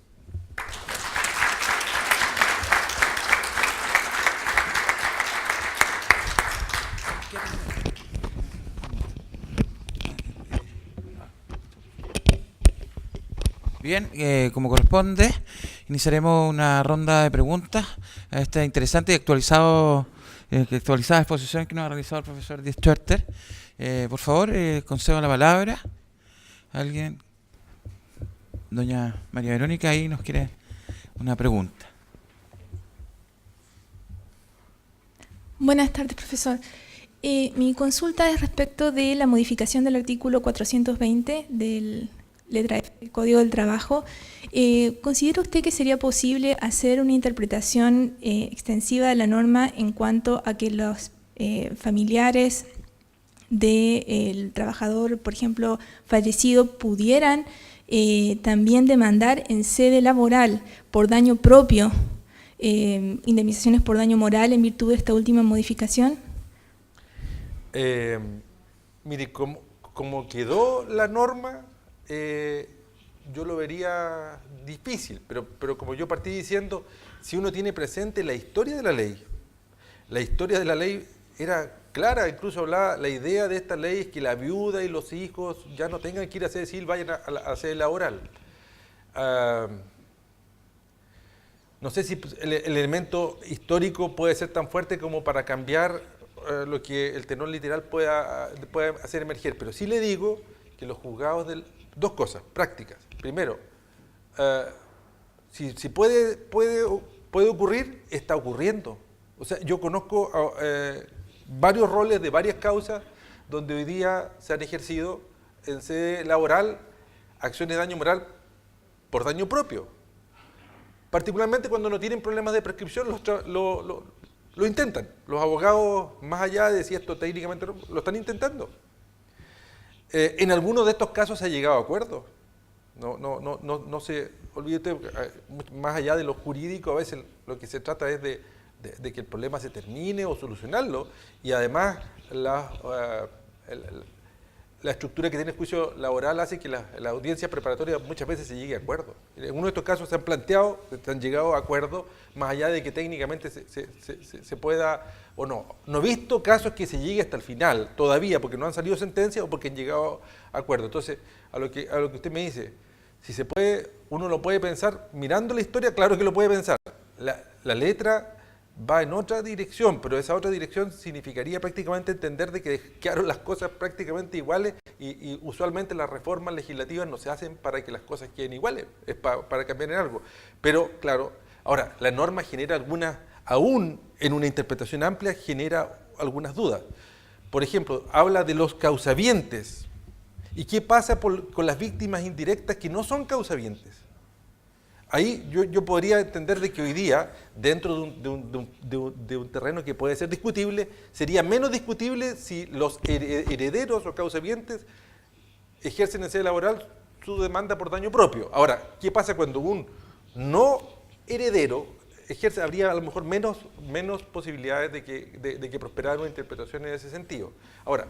S1: Bien, como corresponde, iniciaremos una ronda de preguntas a esta interesante y actualizada exposición que nos ha realizado el profesor Díez Schwerter. Por favor, concedo la palabra. ¿Alguien? Doña María Verónica ahí nos quiere una pregunta.
S3: Buenas tardes, profesor. Mi consulta es respecto de la modificación del artículo 420 del letra F del Código del Trabajo. ¿Considera usted que sería posible hacer una interpretación extensiva de la norma en cuanto a que los familiares del trabajador, por ejemplo, fallecido, pudieran también demandar en sede laboral por daño propio, indemnizaciones por daño moral en virtud de esta última modificación?
S2: Mire, como quedó la norma, yo lo vería difícil, pero como yo partí diciendo, si uno tiene presente la historia de la ley era clara, incluso hablaba, la idea de esta ley es que la viuda y los hijos ya no tengan que ir a sede civil, vayan a sede laboral. No sé si el elemento histórico puede ser tan fuerte como para cambiar lo que el tenor literal pueda hacer emerger, pero sí le digo que los juzgados dos cosas prácticas. Primero, si puede ocurrir, está ocurriendo. O sea, yo conozco varios roles de varias causas donde hoy día se han ejercido en sede laboral acciones de daño moral por daño propio. Particularmente cuando no tienen problemas de prescripción, lo intentan. Los abogados, más allá de si esto técnicamente no, lo están intentando. En algunos de estos casos se ha llegado a acuerdo. No se olvide, más allá de lo jurídico, a veces lo que se trata es de que el problema se termine o solucionarlo, y además la estructura que tiene el juicio laboral hace que la audiencia preparatoria muchas veces se llegue a acuerdo. En algunos de estos casos se han llegado a acuerdo, más allá de que técnicamente se pueda o no. No he visto casos que se llegue hasta el final todavía, porque no han salido sentencias o porque han llegado a acuerdo. Entonces, a lo que usted me dice, si se puede, uno lo puede pensar, mirando la historia, claro que lo puede pensar. La letra va en otra dirección, pero esa otra dirección significaría prácticamente entender de que quedaron las cosas prácticamente iguales, y usualmente las reformas legislativas no se hacen para que las cosas queden iguales, es para cambiar en algo. Pero claro, ahora, la norma genera aún en una interpretación amplia, genera algunas dudas. Por ejemplo, habla de los causavientes. ¿Y qué pasa con las víctimas indirectas que no son causavientes? Ahí yo podría entender de que hoy día, dentro de un terreno que puede ser discutible, sería menos discutible si los herederos o causavientes ejercen en sede laboral su demanda por daño propio. Ahora, ¿qué pasa cuando un no heredero ejerce? Habría a lo mejor menos posibilidades de que prosperara una interpretación en ese sentido. Ahora,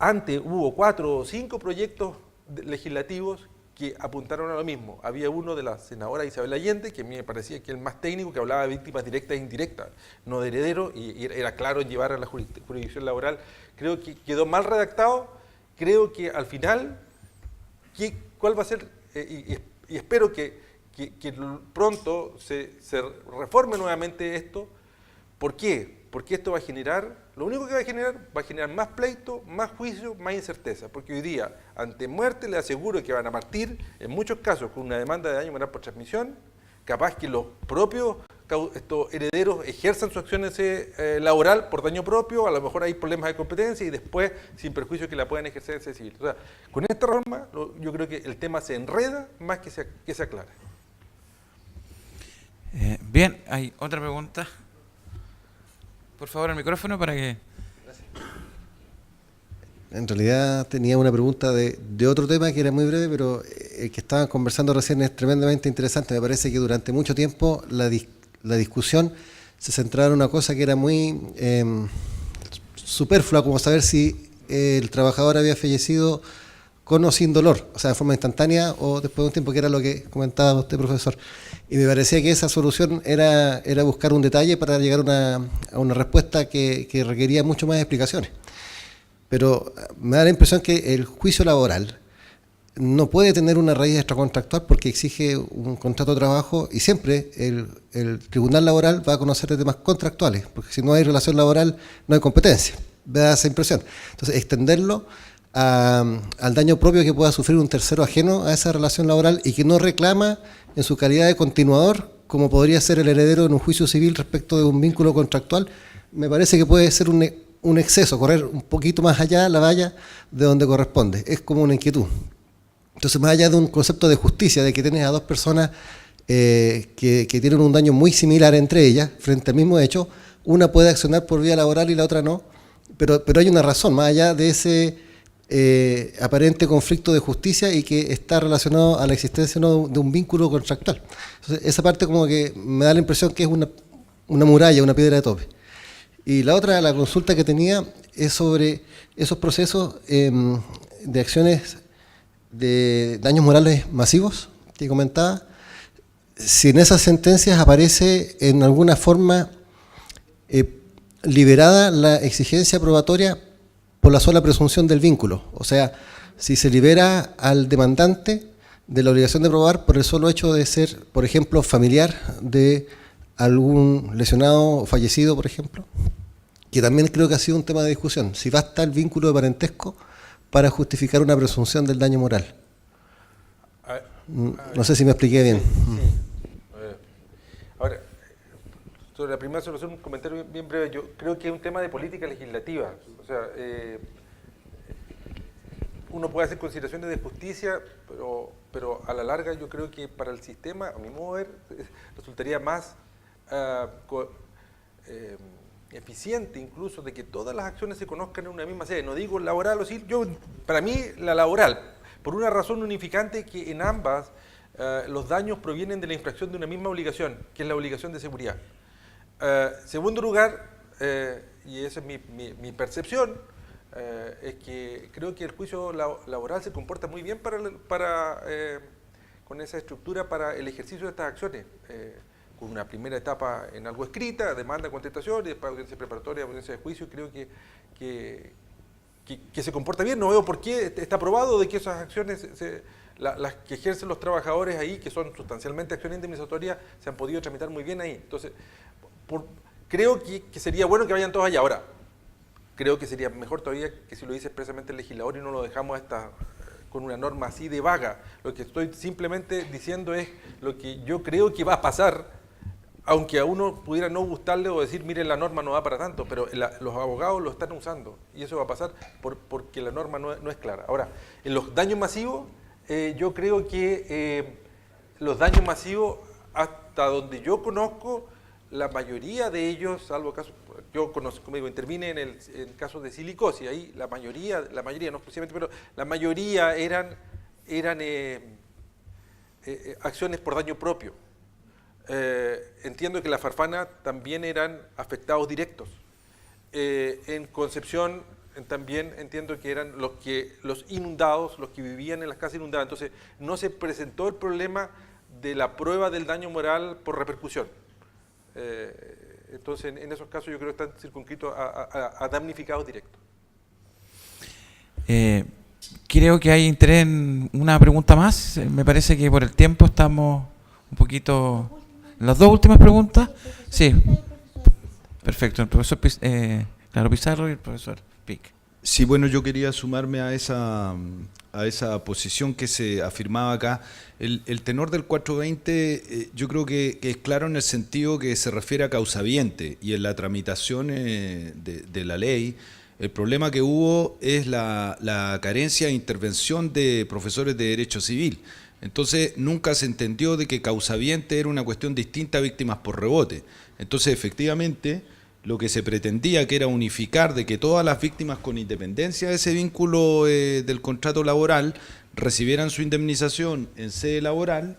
S2: antes hubo 4 o 5 proyectos legislativos que apuntaron a lo mismo. Había uno de la senadora Isabel Allende, que a mí me parecía que el más técnico, que hablaba de víctimas directas e indirectas, no de heredero, y era claro en llevar a la jurisdicción laboral. Creo que quedó mal redactado. Creo que al final, ¿cuál va a ser? Y espero que pronto se reforme nuevamente esto. ¿Por qué? Porque esto va a generar Lo único que va a generar más pleito, más juicio, más incerteza, porque hoy día, ante muerte, le aseguro que van a partir, en muchos casos, con una demanda de daño moral por transmisión, capaz que los propios estos herederos ejerzan su acción laboral por daño propio, a lo mejor hay problemas de competencia y después, sin perjuicio, que la puedan ejercer en civil. O sea, con esta reforma, yo creo que el tema se enreda más que se aclara.
S1: Bien, hay otra pregunta. Por favor, el micrófono para que...
S4: En realidad tenía una pregunta de otro tema que era muy breve, pero el que estaban conversando recién es tremendamente interesante. Me parece que durante mucho tiempo la discusión se centraba en una cosa que era muy superflua, como saber si el trabajador había fallecido con o sin dolor, o sea, de forma instantánea o después de un tiempo, que era lo que comentaba usted, profesor. Y me parecía que esa solución era buscar un detalle para llegar a una respuesta que requería mucho más explicaciones. Pero me da la impresión que el juicio laboral no puede tener una raíz extracontractual porque exige un contrato de trabajo y siempre el tribunal laboral va a conocer de temas contractuales, porque si no hay relación laboral no hay competencia. Me da esa impresión. Entonces, extenderlo al daño propio que pueda sufrir un tercero ajeno a esa relación laboral y que no reclama en su calidad de continuador, como podría ser el heredero en un juicio civil respecto de un vínculo contractual, me parece que puede ser un exceso, correr un poquito más allá la valla de donde corresponde. Es como una inquietud. Entonces, más allá de un concepto de justicia, de que tienes a dos personas que tienen un daño muy similar entre ellas, frente al mismo hecho, una puede accionar por vía laboral y la otra no, pero hay una razón, más allá de ese aparente conflicto de justicia y que está relacionado a la existencia ¿no? de un vínculo contractual. Entonces, esa parte como que me da la impresión que es una muralla, una piedra de tope. Y la otra, la consulta que tenía, es sobre esos procesos de acciones de daños morales masivos que comentaba. Si en esas sentencias aparece en alguna forma liberada la exigencia probatoria por la sola presunción del vínculo. O sea, si se libera al demandante de la obligación de probar por el solo hecho de ser, por ejemplo, familiar de algún lesionado o fallecido, por ejemplo, que también creo que ha sido un tema de discusión, si basta el vínculo de parentesco para justificar una presunción del daño moral. No sé si me expliqué bien.
S2: Sí. Ahora, sobre la primera solución, un comentario bien breve. Yo creo que es un tema de política legislativa. O sea, uno puede hacer consideraciones de justicia, pero a la larga yo creo que para el sistema, a mi modo de ver, resultaría más eficiente incluso de que todas las acciones se conozcan en una misma sede. No digo laboral o civil, para mí la laboral, por una razón unificante que en ambas los daños provienen de la infracción de una misma obligación, que es la obligación de seguridad. Segundo lugar, y esa es mi percepción, es que creo que el juicio laboral se comporta muy bien con esa estructura para el ejercicio de estas acciones, con una primera etapa en algo escrita, demanda, contestación, y después audiencia preparatoria, audiencia de juicio. Creo que se comporta bien. No veo por qué está probado de que esas acciones, las que ejercen los trabajadores ahí, que son sustancialmente acciones indemnizatorias, se han podido tramitar muy bien ahí. Entonces, creo que sería bueno que vayan todos allá. Ahora, creo que sería mejor todavía que si lo dice expresamente el legislador y no lo dejamos con una norma así de vaga. Lo que estoy simplemente diciendo es lo que yo creo que va a pasar, aunque a uno pudiera no gustarle o decir, mire, la norma no va para tanto, pero los abogados lo están usando y eso va a pasar porque la norma no es clara. Ahora, en los daños masivos, yo creo que los daños masivos, hasta donde yo conozco, la mayoría de ellos, salvo casos, yo conozco, como digo, intervine en el caso de silicosis, ahí la mayoría, no exclusivamente, pero la mayoría eran acciones por daño propio. Entiendo que la Farfana también eran afectados directos. En Concepción también entiendo que eran los inundados, los que vivían en las casas inundadas. Entonces no se presentó el problema de la prueba del daño moral por repercusión. Entonces en esos casos yo creo que están circunscritos a damnificados directos.
S1: Creo que hay interés en una pregunta más. Me parece que por el tiempo estamos un poquito... ¿Las dos últimas preguntas? Sí. Perfecto. El profesor Claro, Pizarro y el profesor Pic.
S5: Sí, bueno, yo quería sumarme a esa posición que se afirmaba acá. El tenor del 420 yo creo que es claro en el sentido que se refiere a causaviente, y en la tramitación de la ley el problema que hubo es la carencia de intervención de profesores de derecho civil. Entonces nunca se entendió de que causaviente era una cuestión distinta a víctimas por rebote. Entonces efectivamente lo que se pretendía, que era unificar de que todas las víctimas, con independencia de ese vínculo del contrato laboral, recibieran su indemnización en sede laboral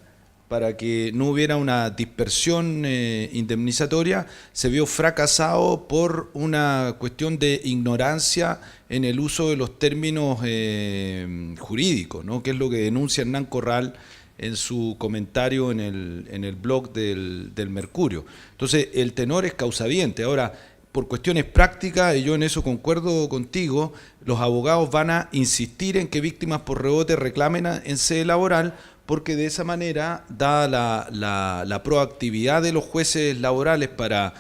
S5: para que no hubiera una dispersión indemnizatoria, se vio fracasado por una cuestión de ignorancia en el uso de los términos jurídicos, ¿no? Que es lo que denuncia Hernán Corral en su comentario en el blog del Mercurio. Entonces, el tenor es causaviente. Ahora, por cuestiones prácticas, y yo en eso concuerdo contigo, los abogados van a insistir en que víctimas por rebote reclamen en sede laboral, porque de esa manera, dada la proactividad de los jueces laborales para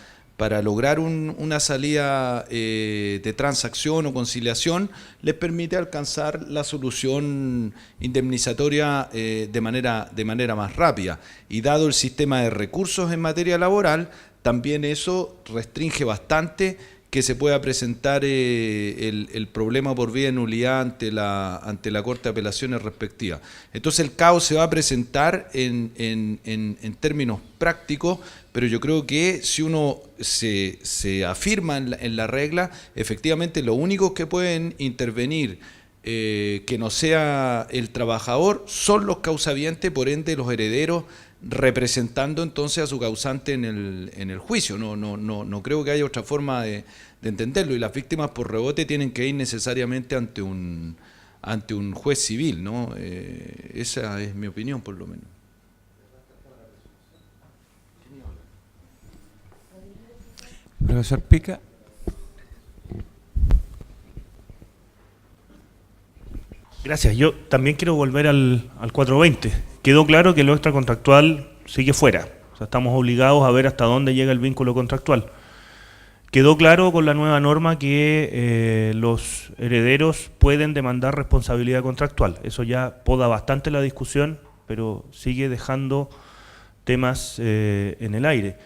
S5: lograr una salida de transacción o conciliación, les permite alcanzar la solución indemnizatoria de manera más rápida. Y dado el sistema de recursos en materia laboral, también eso restringe bastante que se pueda presentar el problema por vía de nulidad ante la Corte de Apelaciones respectiva. Entonces el caos se va a presentar en términos prácticos, pero yo creo que si uno se afirma en la regla, efectivamente los únicos que pueden intervenir que no sea el trabajador son los causavientes, por ende los herederos, representando entonces a su causante en el juicio. No creo que haya otra forma de entenderlo, y las víctimas por rebote tienen que ir necesariamente ante un juez civil, ¿no? Esa es mi opinión, por lo menos.
S1: Profesor Pica.
S6: Gracias. Yo también quiero volver al 420. Quedó claro que lo extracontractual sigue fuera. O sea, estamos obligados a ver hasta dónde llega el vínculo contractual. Quedó claro con la nueva norma que los herederos pueden demandar responsabilidad contractual. Eso ya poda bastante la discusión, pero sigue dejando temas en el aire.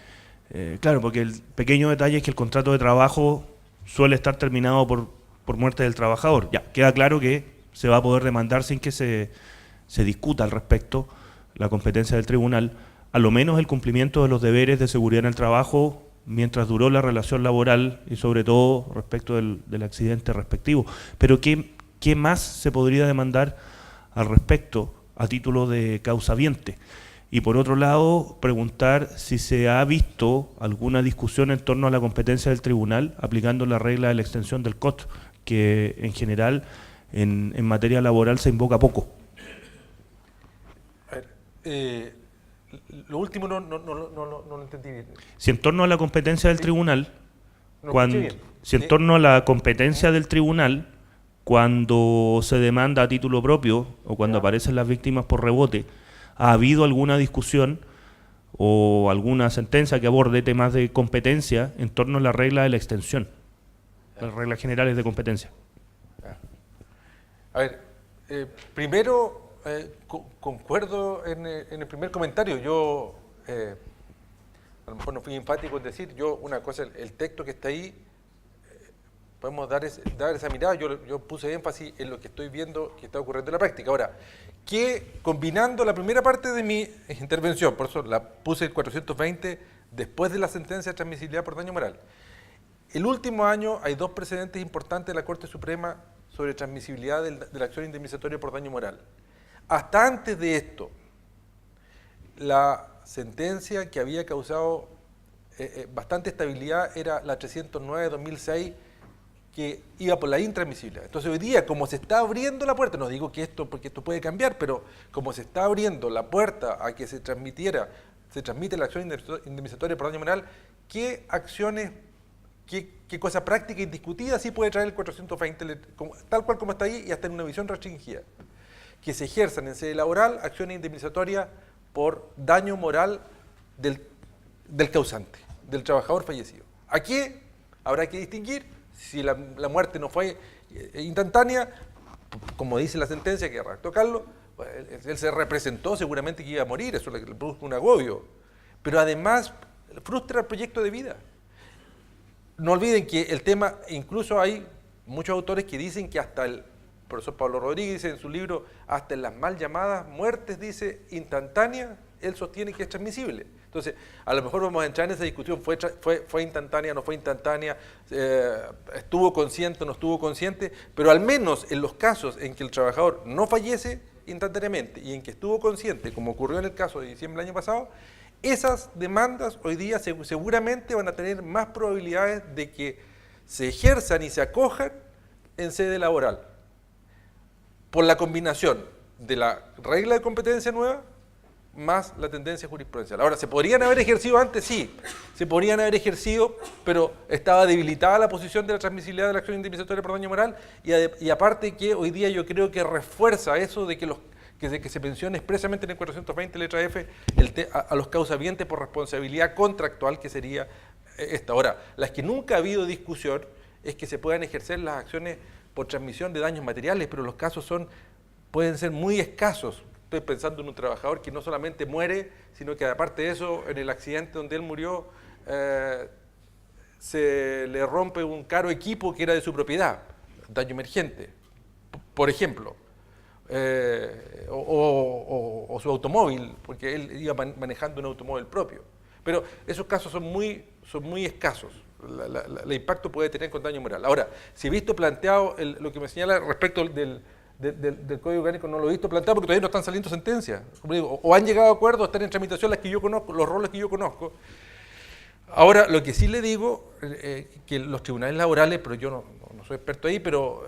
S6: Claro, porque el pequeño detalle es que el contrato de trabajo suele estar terminado por muerte del trabajador. Ya, queda claro que se va a poder demandar sin que se discuta al respecto la competencia del tribunal, a lo menos el cumplimiento de los deberes de seguridad en el trabajo mientras duró la relación laboral y sobre todo respecto del accidente respectivo. Pero ¿qué más se podría demandar al respecto a título de causaviente? Y por otro lado, preguntar si se ha visto alguna discusión en torno a la competencia del tribunal aplicando la regla de la extensión del COT, que en general en materia laboral se invoca poco.
S2: A ver, lo último no lo entendí bien.
S6: Si en torno a la competencia del tribunal, si en torno a la competencia del tribunal, cuando se demanda a título propio o cuando aparecen las víctimas por rebote, ¿ha habido alguna discusión o alguna sentencia que aborde temas de competencia en torno a la regla de la extensión, las reglas generales de competencia?
S2: A ver, primero concuerdo en el primer comentario. Yo a lo mejor no fui enfático en decir, una cosa, el texto que está ahí, podemos dar esa mirada. Yo puse énfasis en lo que estoy viendo que está ocurriendo en la práctica. Ahora, que combinando la primera parte de mi intervención, por eso la puse el 420 después de la sentencia de transmisibilidad por daño moral. El último año hay dos precedentes importantes de la Corte Suprema sobre transmisibilidad de la acción indemnizatoria por daño moral. Hasta antes de esto, la sentencia que había causado bastante estabilidad era la 309 de 2006, que iba por la intransmisibilidad. Entonces hoy día, como se está abriendo la puerta, no digo que porque esto puede cambiar, pero como se está abriendo la puerta a que se transmite la acción indemnizatoria por daño moral, ¿qué acciones, qué cosa práctica y discutida sí puede traer el 420, tal cual como está ahí y hasta en una visión restringida? Que se ejerzan en sede laboral acciones indemnizatorias por daño moral del causante, del trabajador fallecido. Aquí habrá que distinguir Si la muerte no fue instantánea, como dice la sentencia que redactó Carlos, él se representó seguramente que iba a morir, eso le produjo un agobio. Pero además frustra el proyecto de vida. No olviden que el tema, incluso hay muchos autores que dicen que hasta el profesor Pablo Rodríguez dice en su libro, hasta en las mal llamadas muertes, dice, instantáneas, él sostiene que es transmisible. Entonces, a lo mejor vamos a entrar en esa discusión, ¿fue instantánea, no fue instantánea? ¿Estuvo consciente o no estuvo consciente? Pero al menos en los casos en que el trabajador no fallece instantáneamente y en que estuvo consciente, como ocurrió en el caso de diciembre del año pasado, esas demandas hoy día seguramente van a tener más probabilidades de que se ejerzan y se acojan en sede laboral, por la combinación de la regla de competencia nueva más la tendencia jurisprudencial. Ahora, ¿se podrían haber ejercido antes? Sí, se podrían haber ejercido, pero estaba debilitada la posición de la transmisibilidad de la acción indemnizatoria por daño moral y aparte que hoy día yo creo que refuerza eso de que se menciona expresamente en el 420 letra F a los causavientes por responsabilidad contractual, que sería esta. Ahora, las que nunca ha habido discusión es que se puedan ejercer las acciones por transmisión de daños materiales, pero los casos pueden ser muy escasos. Estoy pensando en un trabajador que no solamente muere, sino que aparte de eso, en el accidente donde él murió, se le rompe un caro equipo que era de su propiedad, daño emergente, por ejemplo, o su automóvil, porque él iba manejando un automóvil propio. Pero esos casos son muy escasos. El impacto puede tener con daño moral. Ahora, si he visto planteado lo que me señala respecto del Código Orgánico, no lo he visto planteado porque todavía no están saliendo sentencias. Como digo, o han llegado a acuerdos, están en tramitación las que yo conozco, los roles que yo conozco. Ahora, lo que sí le digo, que los tribunales laborales, pero yo no soy experto ahí, pero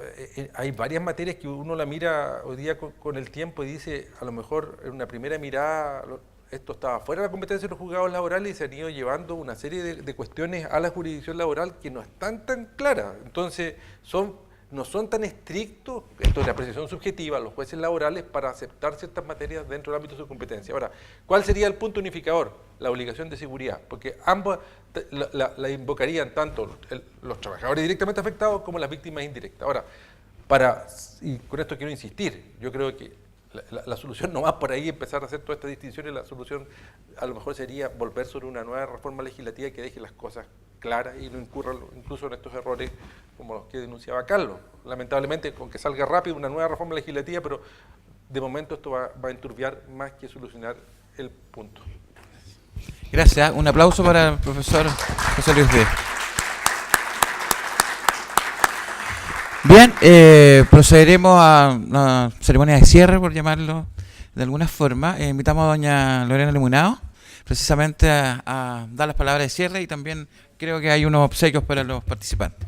S2: hay varias materias que uno la mira hoy día con el tiempo y dice, a lo mejor en una primera mirada, esto estaba fuera de la competencia de los juzgados laborales y se han ido llevando una serie de cuestiones a la jurisdicción laboral que no están tan claras. Entonces, no son tan estrictos, esto es la apreciación subjetiva, los jueces laborales para aceptar ciertas materias dentro del ámbito de su competencia. Ahora, ¿cuál sería el punto unificador? La obligación de seguridad, porque ambas la invocarían tanto los trabajadores directamente afectados como las víctimas indirectas. Ahora, y con esto quiero insistir, yo creo que la solución no va por ahí empezar a hacer todas estas distinciones, la solución a lo mejor sería volver sobre una nueva reforma legislativa que deje las cosas claras y no incurra incluso en estos errores como los que denunciaba Carlos. Lamentablemente, con que salga rápido una nueva reforma legislativa, pero de momento esto va a enturbiar más que solucionar el punto.
S1: Gracias. Un aplauso para el profesor José Luis Díez. Bien, procederemos a una ceremonia de cierre, por llamarlo de alguna forma. Invitamos a doña Lorena Limunao, precisamente a dar las palabras de cierre y también creo que hay unos obsequios para los participantes.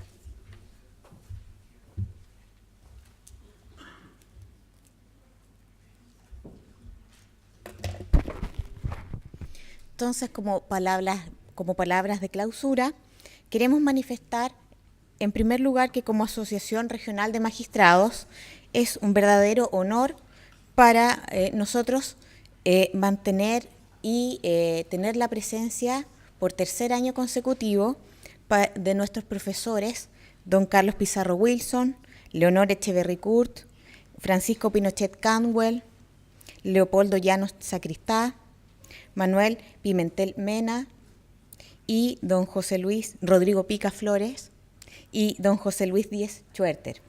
S7: Entonces, como palabras de clausura, queremos manifestar, en primer lugar, que como Asociación Regional de Magistrados es un verdadero honor para nosotros mantener y tener la presencia por tercer año consecutivo de nuestros profesores, don Carlos Pizarro Wilson, Leonor Echeverry Kurt, Francisco Pinochet Canwell, Leopoldo Llanos Sacristá, Manuel Pimentel Mena y don José Luis Rodrigo Pica Flores y don José Luis Díez Schwerter,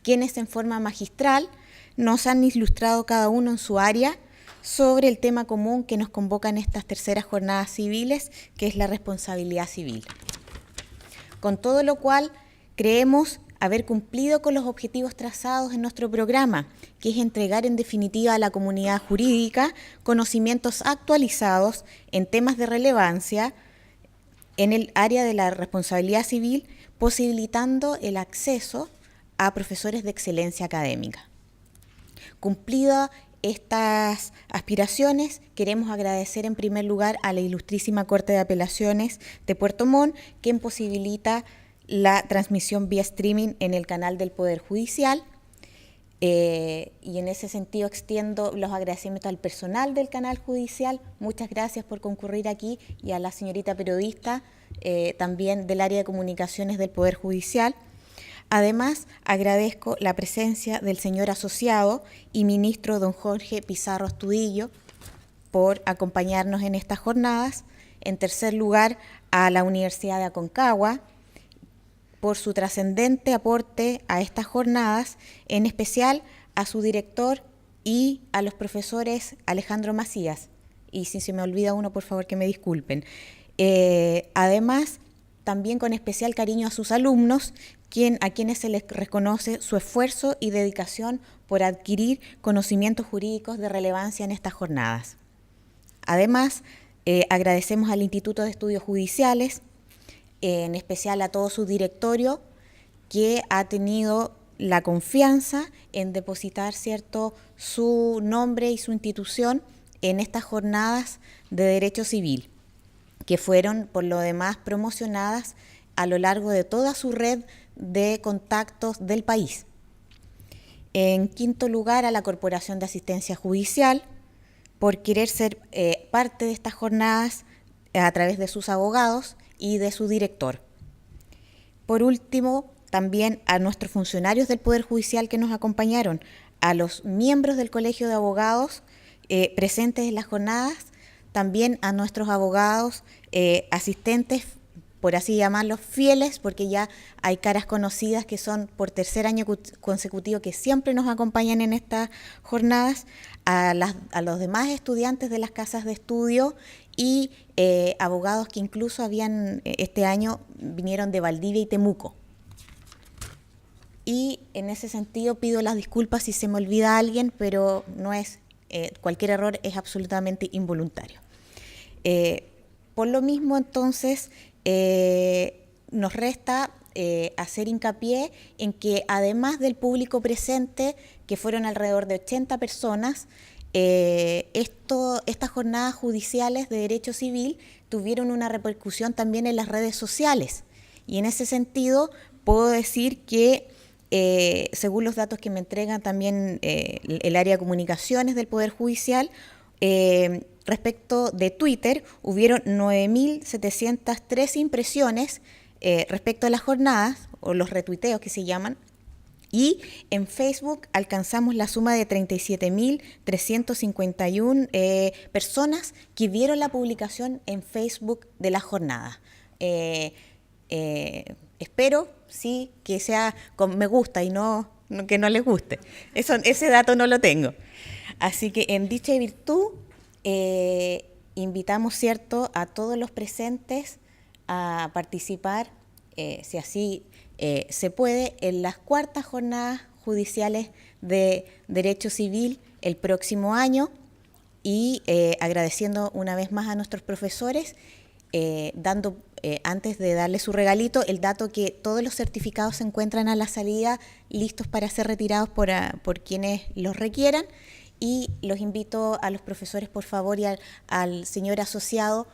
S7: quienes en forma magistral nos han ilustrado cada uno en su área sobre el tema común que nos convoca en estas terceras jornadas civiles, que es la responsabilidad civil. Con todo lo cual, creemos haber cumplido con los objetivos trazados en nuestro programa, que es entregar en definitiva a la comunidad jurídica conocimientos actualizados en temas de relevancia en el área de la responsabilidad civil, posibilitando el acceso a profesores de excelencia académica. Cumplidas estas aspiraciones, queremos agradecer en primer lugar a la Ilustrísima Corte de Apelaciones de Puerto Montt, quien posibilita la transmisión vía streaming en el canal del Poder Judicial, y en ese sentido extiendo los agradecimientos al personal del canal judicial. Muchas gracias por concurrir aquí y a la señorita periodista también del área de comunicaciones del Poder Judicial. Además, agradezco la presencia del señor asociado y ministro don Jorge Pizarro Astudillo por acompañarnos en estas jornadas. En tercer lugar, a la Universidad de Aconcagua por su trascendente aporte a estas jornadas, en especial a su director y a los profesores Alejandro Macías. Y si se me olvida uno, por favor que me disculpen. Además, también con especial cariño a sus alumnos, a quienes se les reconoce su esfuerzo y dedicación por adquirir conocimientos jurídicos de relevancia en estas jornadas. Además, agradecemos al Instituto de Estudios Judiciales, en especial a todo su directorio, que ha tenido la confianza en depositar, ¿cierto?, su nombre y su institución en estas jornadas de Derecho Civil, que fueron, por lo demás, promocionadas a lo largo de toda su red de contactos del país. En quinto lugar, a la Corporación de Asistencia Judicial, por querer ser parte de estas jornadas a través de sus abogados y de su director. Por último, también a nuestros funcionarios del Poder Judicial que nos acompañaron, a los miembros del Colegio de Abogados presentes en las jornadas, también a nuestros abogados asistentes, por así llamarlos, fieles, porque ya hay caras conocidas que son por tercer año consecutivo que siempre nos acompañan en estas jornadas, a los demás estudiantes de las casas de estudio y abogados que incluso este año vinieron de Valdivia y Temuco. Y en ese sentido pido las disculpas si se me olvida alguien, pero no es, cualquier error es absolutamente involuntario. Por lo mismo, entonces, nos resta hacer hincapié en que además del público presente, que fueron alrededor de 80 personas, estas jornadas judiciales de derecho civil tuvieron una repercusión también en las redes sociales. Y en ese sentido puedo decir que, según los datos que me entregan también el área de comunicaciones del Poder Judicial, respecto de Twitter, hubieron 9.703 impresiones respecto a las jornadas, o los retuiteos que se llaman, y en Facebook alcanzamos la suma de 37.351 personas que vieron la publicación en Facebook de la jornada. Espero, sí, que sea con me gusta y no que no les guste. Ese dato no lo tengo. Así que en dicha virtud, invitamos, ¿cierto?, a todos los presentes a participar, si así se puede, en las cuartas jornadas judiciales de Derecho Civil el próximo año y agradeciendo una vez más a nuestros profesores, dando, antes de darle su regalito, el dato que todos los certificados se encuentran a la salida listos para ser retirados por quienes los requieran. Y los invito a los profesores, por favor, y al señor asociado,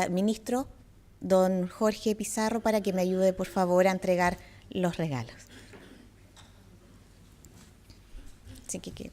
S7: ministro, don Jorge Pizarro, para que me ayude, por favor, a entregar los regalos. Así que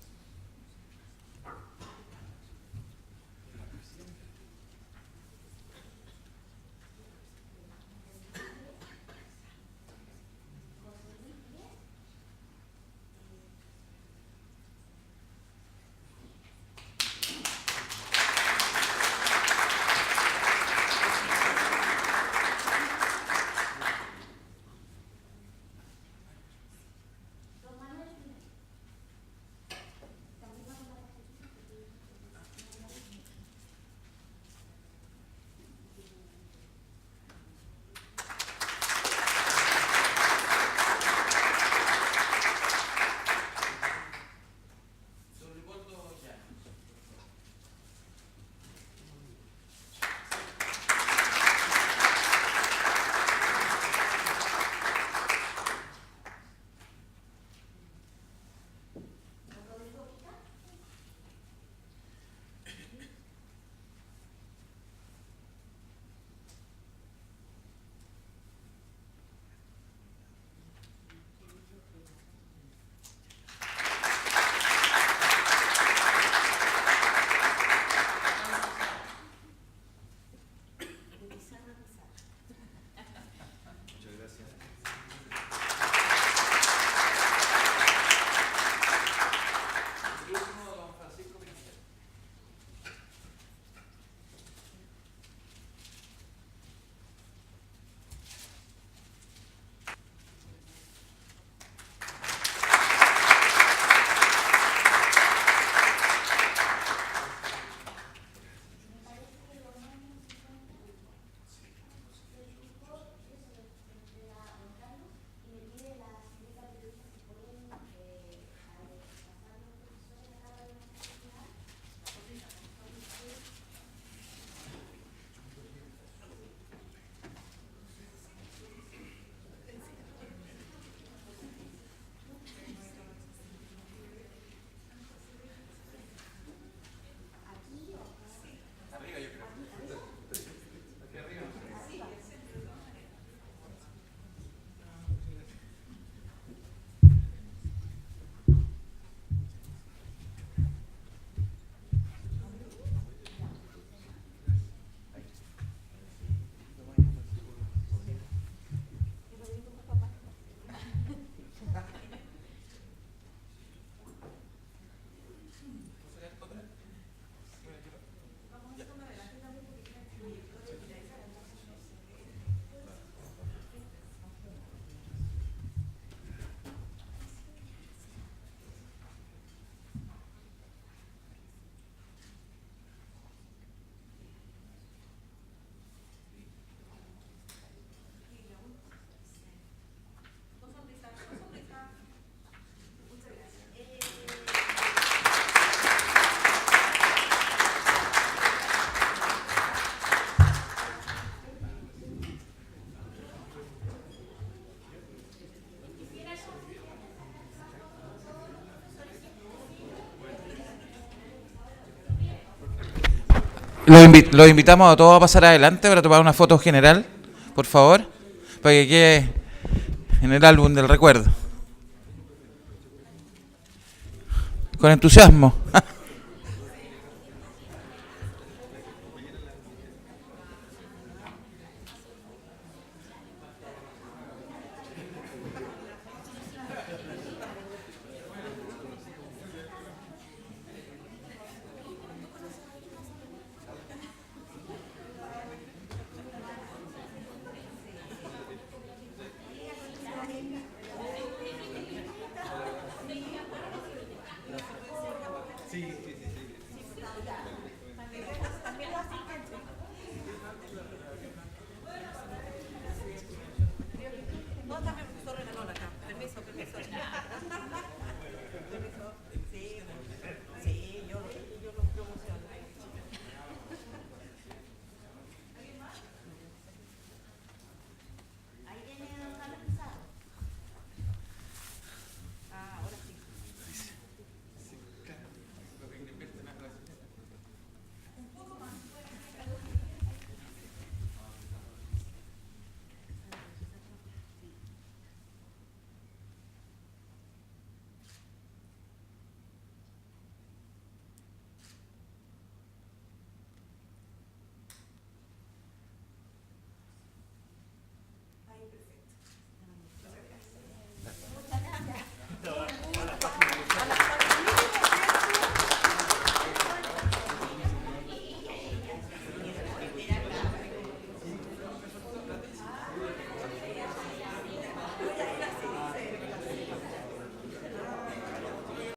S1: Los invitamos a todos a pasar adelante para tomar una foto general, por favor, para que quede en el álbum del recuerdo. Con entusiasmo.